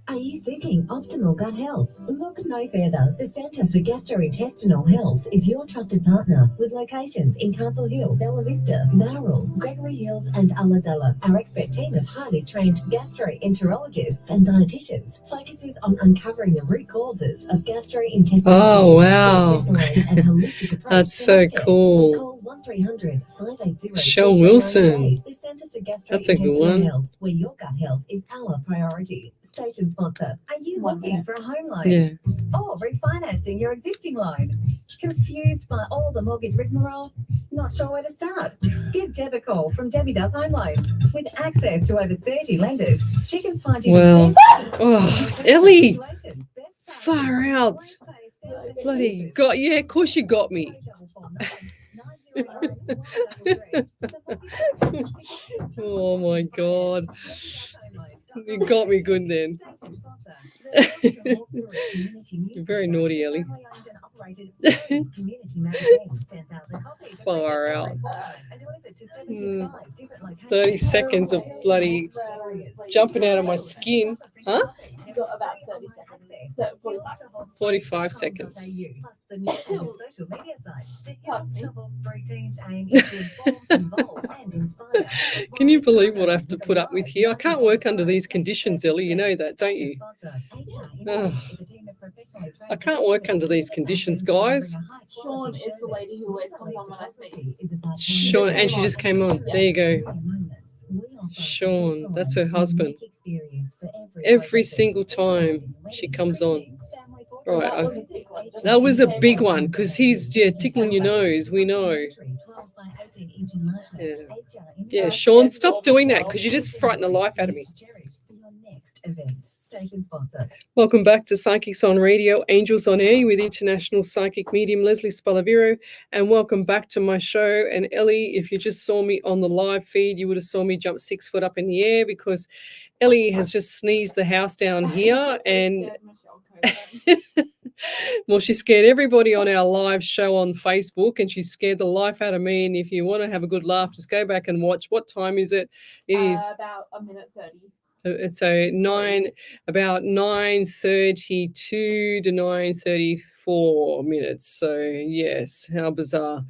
Are you seeking optimal gut health? Look no further. The Centre for Gastrointestinal Health is your trusted partner with locations in Castle Hill, Bella Vista, Bowral, Gregory Hills and Ulladulla. Our expert team of highly trained gastroenterologists and dietitians focuses on uncovering the root causes of gastrointestinal Oh, issues wow. with a personalised and holistic approach. That's to so healthcare. cool. So call 1300 580 Sean Wilson. 2398. The Centre for That's a good Gastrointestinal one. Health, where your gut health is our priority. Station sponsor. Are you looking for a home loan? Yeah. Or refinancing your existing loan? Confused by all the mortgage rigmarole? Not sure where to start? Give Deb a call from Debbie Does Home Loans. With access to over 30 lenders, she can find you Well, the best. oh, Ellie, situation. Best far out. Bloody got, yeah, of course you got me. Oh my God. You got me good then. You're very naughty, Ellie. Far out. 30 seconds of bloody jumping out of my skin. Huh? You got about 30 seconds. So 45 seconds. Social media sites. The Hill Stop Spray teams aim to inform, involve, and inspire. Can you believe what I have to put up with here? I can't work under these conditions, Ellie. You know that, don't you? Oh, I can't work under these conditions, guys. Sean is the lady who always comes on when I sneeze. Sean, and she just came on. There you go. Sean, that's her husband. Every single time she comes on. Right, that was a big one because he's tickling your nose. We know. Yeah, Sean, stop doing that because you just frighten the life out of me. Welcome back to Psychics on Radio, Angels on Air with international psychic medium Lesley Spaliviero, and welcome back to my show. And Ellie, if you just saw me on the live feed, you would have saw me jump 6 foot up in the air because Ellie has just sneezed the house down here, and Well, she scared everybody on our live show on Facebook, and she scared the life out of me. And if you want to have a good laugh, just go back and watch. What time is it? It is about a minute 30. it's about 9:32 to 9:34 minutes. So yes, how bizarre.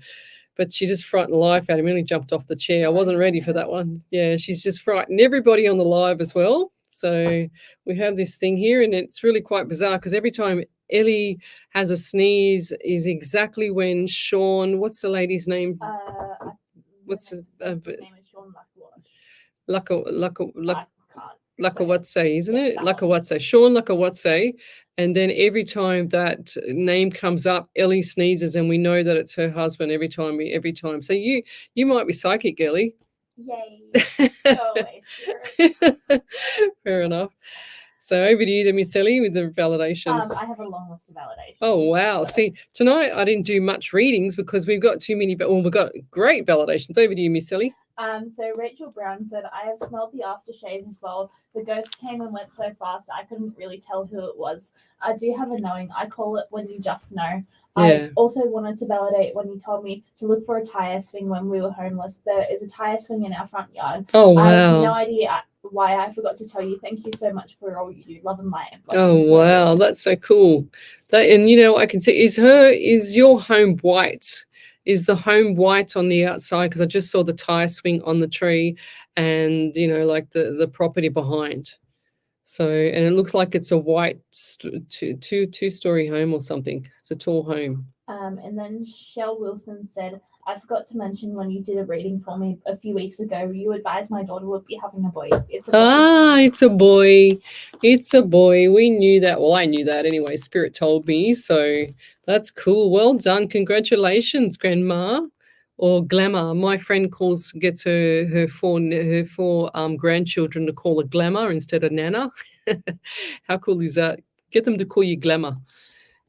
But she just frightened the life out of me. Nearly jumped off the chair. I wasn't ready for that one. Yeah, she's just frightened everybody on the live as well. So we have this thing here, and it's really quite bizarre because every time Ellie has a sneeze is exactly when Sean, what's the lady's name? What's the name is Sean Luckwash. Lakawatse, isn't it? Lakawatse, Sean Lakawatse. And then every time that name comes up, Ellie sneezes, and we know that it's her husband every time. So you might be psychic, Ellie. Yay. Go away, spirit. Fair enough. So over to you then, Miss Ellie, with the validations. I have a long list of validations. Oh, wow. So. See, tonight I didn't do much readings because we've got too many, we've got great validations. Over to you, Miss Ellie. So Rachel Brown said, I have smelled the aftershave as well. The ghost came and went so fast I couldn't really tell who it was. I do have a knowing. I call it when you just know. Yeah. I also wanted to validate when you told me to look for a tire swing when we were homeless. There is a tire swing in our front yard. Oh, wow. I have no idea why I forgot to tell you. Thank you so much for all you do. Love and light. Oh, wow. That's so cool. And I can see, is your home white? Is the home white on the outside? Because I just saw the tire swing on the tree and, like the property behind. So, and it looks like it's a white two-story home or something. It's a tall home. And then Shell Wilson said, I forgot to mention when you did a reading for me a few weeks ago, you advised my daughter would be having a boy. It's a boy. It's a boy. It's a boy. We knew that. Well, I knew that anyway. Spirit told me. So that's cool. Well done. Congratulations, Grandma or Glamour. My friend gets her four grandchildren to call her Glamour instead of Nana. How cool is that? Get them to call you Glamour.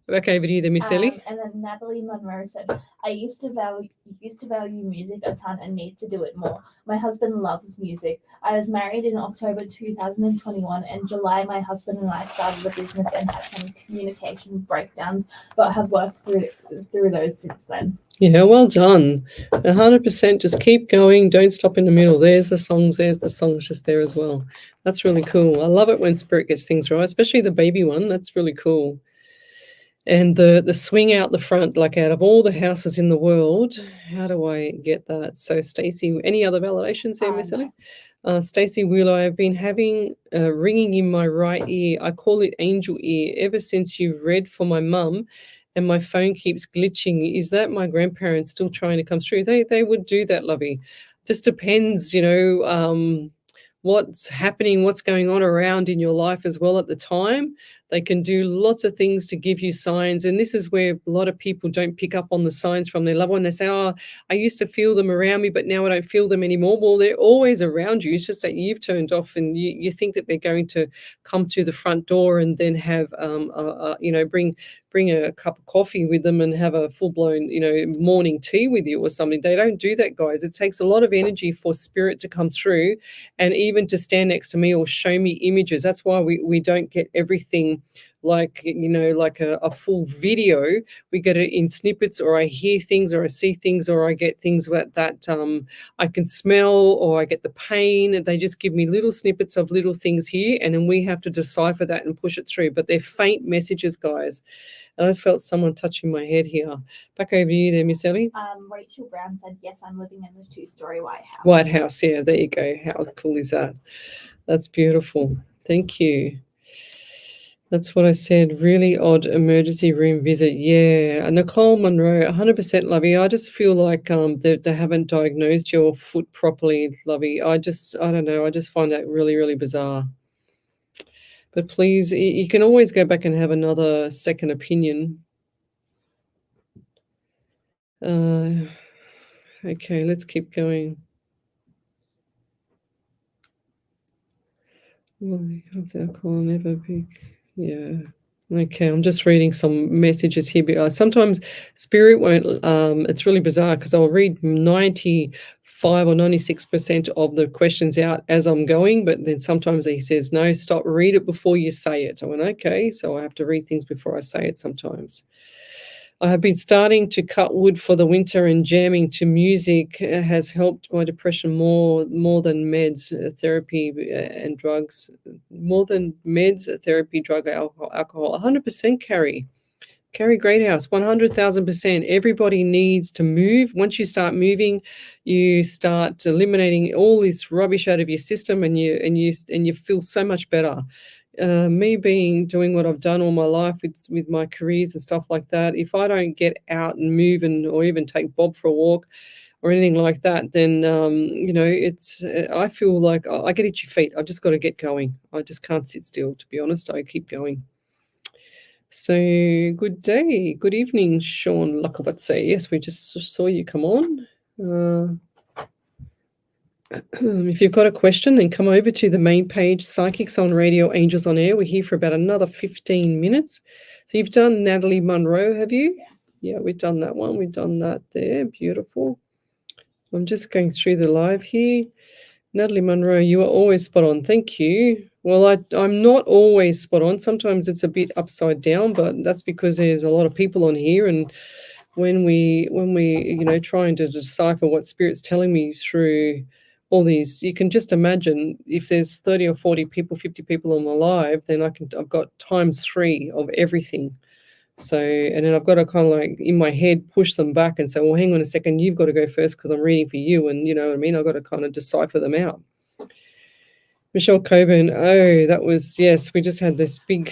Okay, over to you then, Miss Ellie. And then Natalie Monroe said, I used to value music a ton and need to do it more. My husband loves music. I was married in October 2021. In July, my husband and I started a business and had some communication breakdowns, but have worked through those since then. Yeah, well done. 100%. Just keep going. Don't stop in the middle. There's the songs just there as well. That's really cool. I love it when Spirit gets things right, especially the baby one. That's really cool. And the swing out the front, like out of all the houses in the world, how do I get that? So, Stacey, any other validations there, Miss Ellie? Stacey Wheeler, I've been having ringing in my right ear. I call it angel ear ever since you've read for my mum, and my phone keeps glitching. Is that my grandparents still trying to come through? They would do that, lovey. Just depends, what's happening, what's going on around in your life as well at the time. They can do lots of things to give you signs. And this is where a lot of people don't pick up on the signs from their loved one. They say, oh, I used to feel them around me, but now I don't feel them anymore. Well, they're always around you. It's just that you've turned off and you think that they're going to come to the front door and then have, bring a cup of coffee with them and have a full-blown, morning tea with you or something. They don't do that, guys. It takes a lot of energy for Spirit to come through and even to stand next to me or show me images. That's why we don't get everything like a full video. We get it in snippets, or I hear things, or I see things, or I get things that I can smell, or I get the pain. They just give me little snippets of little things here, and then we have to decipher that and push it through. But they're faint messages, guys. And I just felt someone touching my head here. Back over to you there, Miss Ellie. Rachel Brown said, yes, I'm living in the 2-story White House. White House, yeah, there you go. How cool is that? That's beautiful. Thank you. That's what I said. Really odd emergency room visit. Yeah. Nicole Monroe, 100% lovey. I just feel like they haven't diagnosed your foot properly, lovey. I don't know. I just find that really, really bizarre. But please, you can always go back and have another second opinion. Okay, let's keep going. Well, alcohol never be. Yeah. Okay, I'm just reading some messages here. Sometimes Spirit won't, it's really bizarre because I'll read 95% 95 or 96% of the questions out as I'm going, but then sometimes he says, no, stop, read it before you say it. I went, okay, so I have to read things before I say it sometimes. I have been starting to cut wood for the winter, and jamming to music has helped my depression more than meds, therapy, and drugs. More than meds, therapy, drug, alcohol. 100%, Carrie. Carrie Greathouse, 100,000%. Everybody needs to move. Once you start moving, you start eliminating all this rubbish out of your system, and you feel so much better. Me doing what I've done all my life with my careers and stuff like that, if I don't get out and move or even take Bob for a walk or anything like that, then it's I feel like I get itchy feet. I've just got to get going. I just can't sit still, to be honest. I keep going. So good day, good evening, Sean Lakowatse. Yes, we just saw you come on. If you've got a question, then come over to the main page, Psychics on Radio, Angels on Air. We're here for about another 15 minutes. So you've done Natalie Munro, have you? Yes. Yeah, we've done that one. We've done that there. Beautiful. I'm just going through the live here. Natalie Munro, you are always spot on. Thank you. Well, I'm not always spot on. Sometimes it's a bit upside down, but that's because there's a lot of people on here, and when we trying to decipher what Spirit's telling me through all these, you can just imagine if there's 30 or 40 people, 50 people on the live, then I've got ×3 of everything. So, and then I've got to kind of like in my head push them back and say, well, hang on a second, you've got to go first because I'm reading for you, and you know what I mean? I've got to kind of decipher them out. Michelle Coburn, oh, that was, yes, we just had this big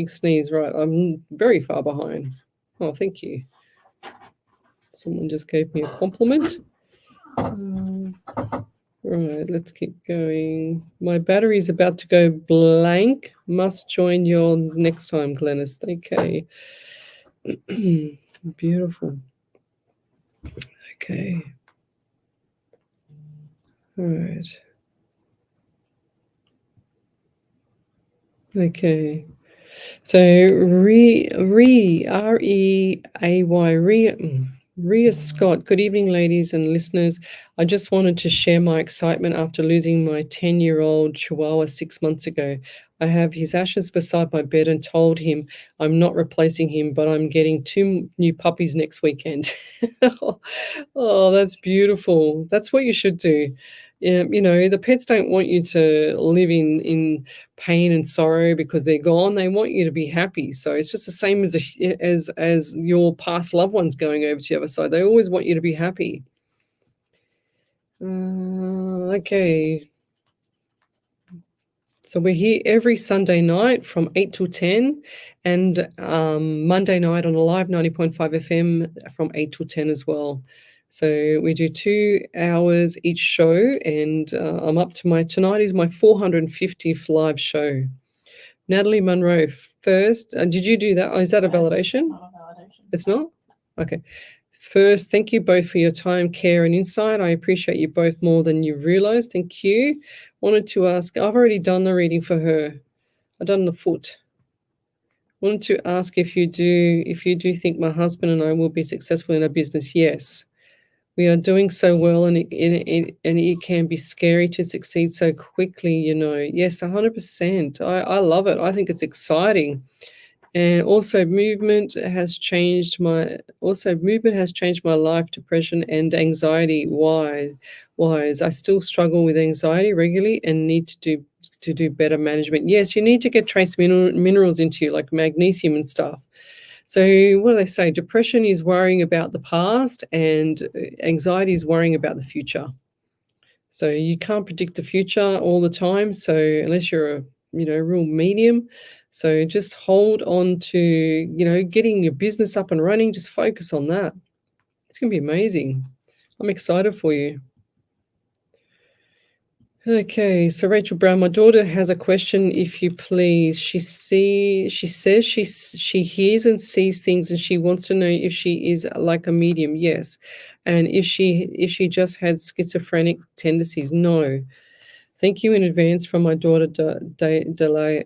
sneeze, right? I'm very far behind. Oh, thank you. Someone just gave me a compliment. Right, let's keep going. My battery's about to go blank. Must join you next time, Glennis. Okay. Beautiful. Okay. All right. Okay. So Ria Scott, good evening, ladies and listeners. I just wanted to share my excitement after losing my 10-year-old Chihuahua 6 months ago. I have his ashes beside my bed and told him I'm not replacing him, but I'm getting 2 new puppies next weekend. Oh, that's beautiful. That's what you should do. The pets don't want you to live in pain and sorrow because they're gone. They want you to be happy. So it's just the same as your past loved ones going over to the other side. They always want you to be happy. Okay. So we're here every Sunday night from 8 till 10, and Monday night on a live 90.5 FM from 8 till 10 as well. So we do 2 hours each show, and I'm up to tonight is my 450th live show. Natalie Munro first. Did you do that? Is that a validation? Not a validation. It's not? Okay. First, thank you both for your time, care, and insight. I appreciate you both more than you realize. Thank you. Wanted to ask, I've already done the reading for her. I've done the foot. Wanted to ask if you do think my husband and I will be successful in our business. Yes. We are doing so well, and it can be scary to succeed so quickly, Yes, 100%. I love it. I think it's exciting. And also movement has changed my life, depression and anxiety. Why? I still struggle with anxiety regularly and need to do better management. Yes, you need to get trace minerals into you, like magnesium and stuff. So what do they say? Depression is worrying about the past, and anxiety is worrying about the future. So you can't predict the future all the time. So unless you're a real medium, so just hold on to getting your business up and running. Just focus on that. It's gonna be amazing. I'm excited for you. Okay, so Rachel Brown, my daughter has a question, if you please. She says she hears and sees things, and she wants to know if she is like a medium. Yes. And if she just had schizophrenic tendencies. No. Thank you in advance from my daughter Delilah.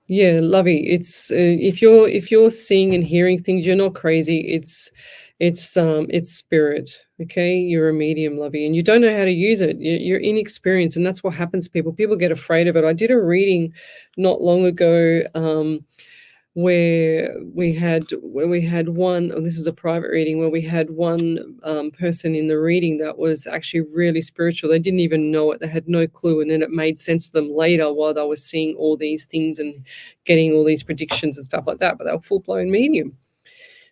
Yeah, lovey. It's if you're seeing and hearing things, you're not crazy. It's spirit. Okay, you're a medium, lovey, and you don't know how to use it. You're inexperienced, and that's what happens to people. People get afraid of it. I did a reading not long ago. Where we had one, this is a private reading, where we had one person in the reading that was actually really spiritual. They didn't even know it. They had no clue. And then it made sense to them later while they were seeing all these things and getting all these predictions and stuff like that. But they were full-blown medium.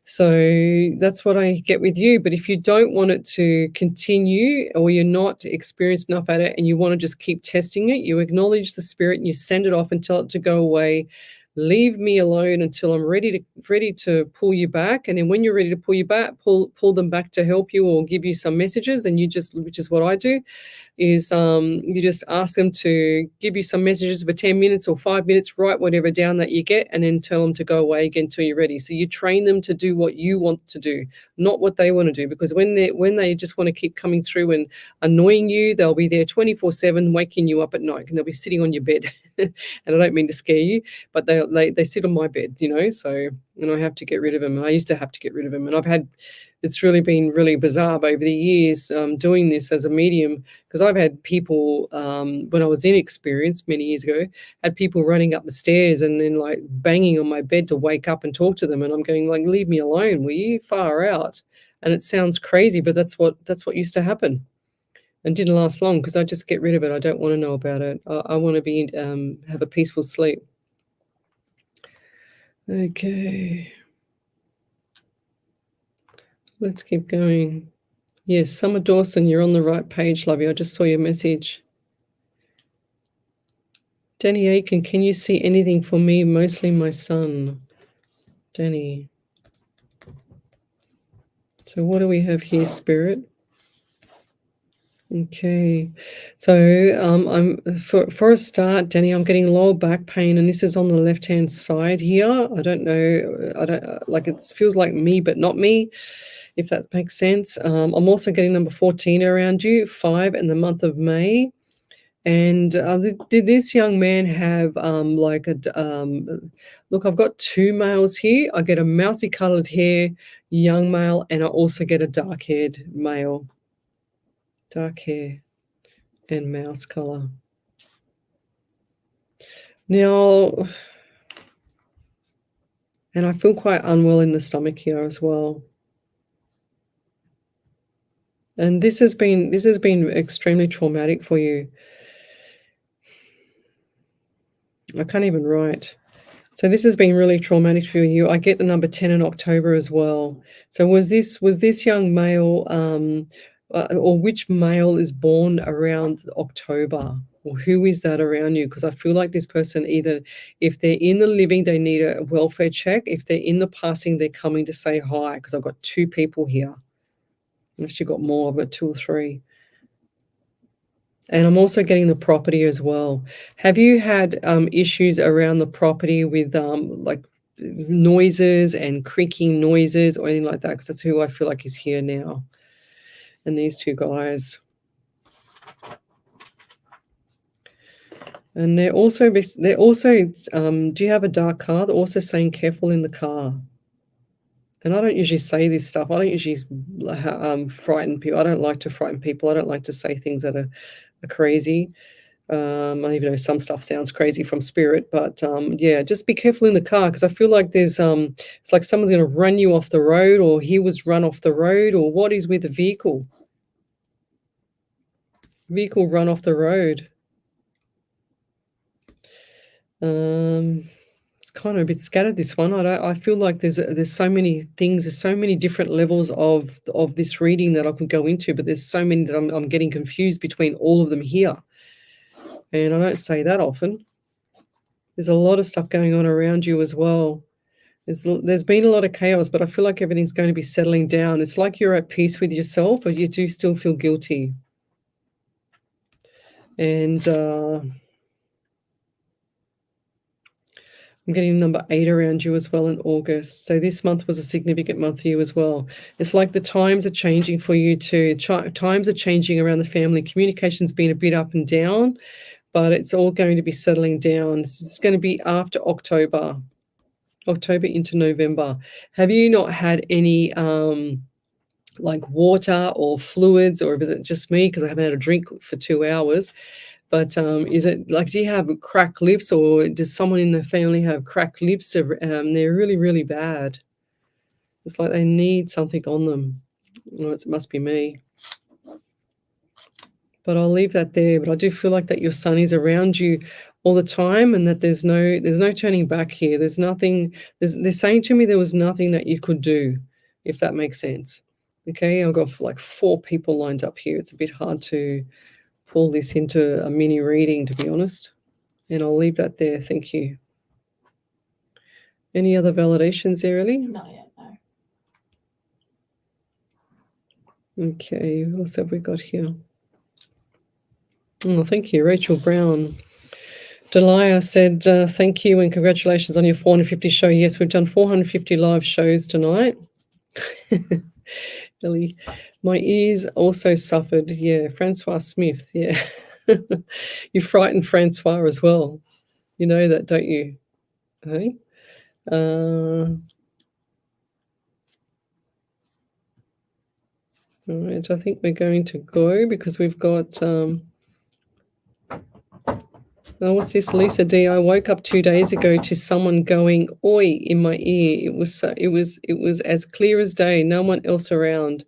So that's what I get with you. But if you don't want it to continue, or you're not experienced enough at it and you want to just keep testing it, you acknowledge the spirit and you send it off and tell it to go away. Leave me alone until I'm ready to pull you back. And then when you're ready to pull you back, pull them back to help you or give you some messages. Then which is what I do, is you just ask them to give you some messages for 10 minutes or 5 minutes, write whatever down that you get, and then tell them to go away again until you're ready. So you train them to do what you want to do, not what they want to do. Because when they just want to keep coming through and annoying you, they'll be there 24/7, waking you up at night, and they'll be sitting on your bed. And I don't mean to scare you, but they sit on my bed, so, and I have to get rid of them. I used to have to get rid of them. And it's really been really bizarre over the years doing this as a medium, because I've had people, when I was inexperienced many years ago, had people running up the stairs and then like banging on my bed to wake up and talk to them. And I'm going like, leave me alone, will you? Far out. And it sounds crazy, but that's what used to happen. And didn't last long, because I just get rid of it. I don't want to know about it. I want to be have a peaceful sleep. Okay. Let's keep going. Yes, Summer Dawson, you're on the right page, lovey. I just saw your message. Danny Aiken, can you see anything for me? Mostly my son. Danny. So what do we have here, Spirit? Okay, so I'm for a start, Danny, I'm getting lower back pain, and this is on the left-hand side here. I don't like, it feels like me, but not me, if that makes sense. I'm also getting number 14 around you, 5 in the month of May. And did this young man have look, I've got 2 males here. I get a mousy colored hair young male, and I also get a dark-haired male. Dark hair and mouse color. Now, and I feel quite unwell in the stomach here as well. And this has been extremely traumatic for you. I can't even write. So this has been really traumatic for you. I get the number 10 in October as well. So was this young male, or which male is born around October? Or who is that around you? Because I feel like this person, either if they're in the living, they need a welfare check. If they're in the passing, they're coming to say hi, because I've got 2 people here. I've actually got more. I've got 2 or 3. And I'm also getting the property as well. Have you had issues around the property with like noises and creaking noises or anything like that? Because that's who I feel like is here now. And these 2 guys. And they're also do you have a dark car? They're also saying careful in the car. And I don't usually say this stuff. I don't usually frighten people. I don't like to frighten people. I don't like to say things that are crazy. I even know some stuff sounds crazy from spirit, but yeah, just be careful in the car, because I feel like there's it's like someone's going to run you off the road, or he was run off the road, or what is with the vehicle run off the road. It's kind of a bit scattered, this one. I feel like there's so many things, there's so many different levels of this reading that I could go into, but there's so many that I'm getting confused between all of them here. And I don't say that often. There's a lot of stuff going on around you as well. There's been a lot of chaos, but I feel like everything's going to be settling down. It's like you're at peace with yourself, but you do still feel guilty. And I'm getting number 8 around you as well in August. So this month was a significant month for you as well. It's like the times are changing for you too. Times are changing around the family. Communication's been a bit up and down, but it's all going to be settling down. It's going to be after October into November. Have you not had any like water or fluids, or is it just me because I haven't had a drink for 2 hours? But is it like, do you have cracked lips, or does someone in the family have cracked lips? They're really, really bad. It's like they need something on them. Well, it must be me. But I'll leave that there. But I do feel like that your son is around you all the time, and that there's no turning back here. There's nothing. They're saying to me there was nothing that you could do, if that makes sense. Okay, I've got like 4 people lined up here. It's a bit hard to pull this into a mini reading, to be honest. And I'll leave that there. Thank you. Any other validations there, Ellie? Not yet, no. Okay, what else have we got here? Oh, thank you, Rachel Brown. Delia said, thank you and congratulations on your 450 show. Yes, we've done 450 live shows tonight. Ellie, my ears also suffered. Yeah, Francois Smith, yeah. You frightened Francois as well. You know that, don't you? Hey? All right, I think we're going to go because we've got... Oh, what's this, Lisa D? I woke up 2 days ago to someone going "oi" in my ear. It was as clear as day. No one else around.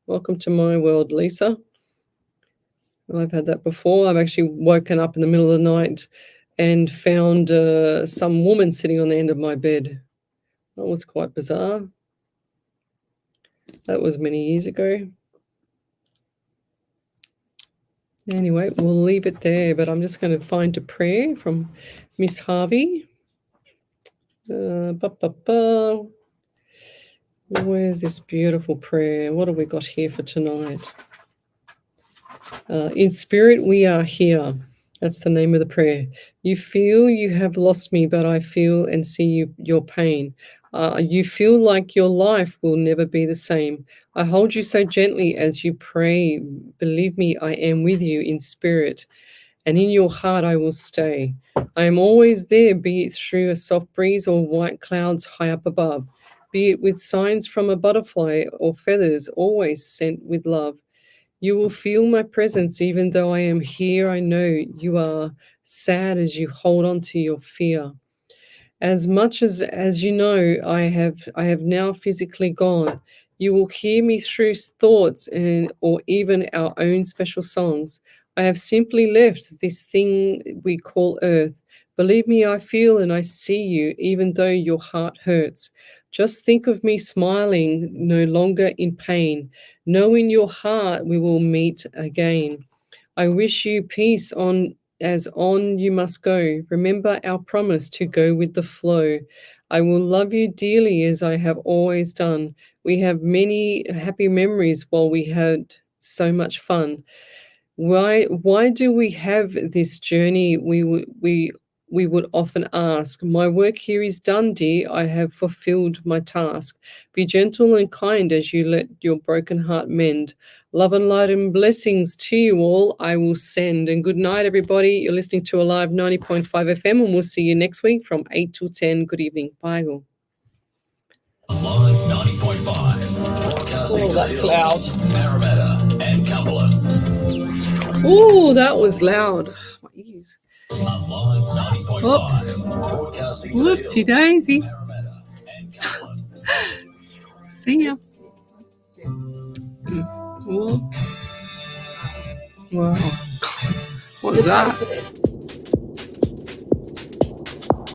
Welcome to my world, Lisa. I've had that before. I've actually woken up in the middle of the night and found some woman sitting on the end of my bed. That was quite bizarre. That was many years ago. Anyway, we'll leave it there, but I'm just going to find a prayer from Miss Harvey. Where's this beautiful prayer? What have we got here for tonight? In spirit, we are here. That's the name of the prayer. You feel you have lost me, but I feel and see your pain. You feel like your life will never be the same. I hold you so gently as you pray. Believe me, I am with you in spirit, and in your heart I will stay. I am always there, be it through a soft breeze or white clouds high up above, be it with signs from a butterfly or feathers always sent with love. You will feel my presence even though I am here. I know you are sad as you hold on to your fear. As much as you know, I have now physically gone. You will hear me through thoughts or even our own special songs. I have simply left this thing we call Earth. Believe me, I feel and I see you, even though your heart hurts. Just think of me smiling, no longer in pain. Know in your heart we will meet again. I wish you peace as on you must go. Remember our promise to go with the flow. I will love you dearly as I have always done. We have many happy memories while we had so much fun. Why do we have this journey? We would often ask. My work here is done, dear. I have fulfilled my task. Be gentle and kind as you let your broken heart mend. Love and light and blessings to you all I will send. And good night, everybody. You're listening to Alive 90.5 FM, and we'll see you next week from 8 till 10. Good evening. Bye, all. Alive 90.5. Broadcasting Oh, that's loud. Parramatta and Cumberland. Oh, that was loud. My ears. Alive 90.5. Oops. Broadcasting Whoopsie daisy. Parramatta and Cumberland. See ya. Whoa. Wow. What was that?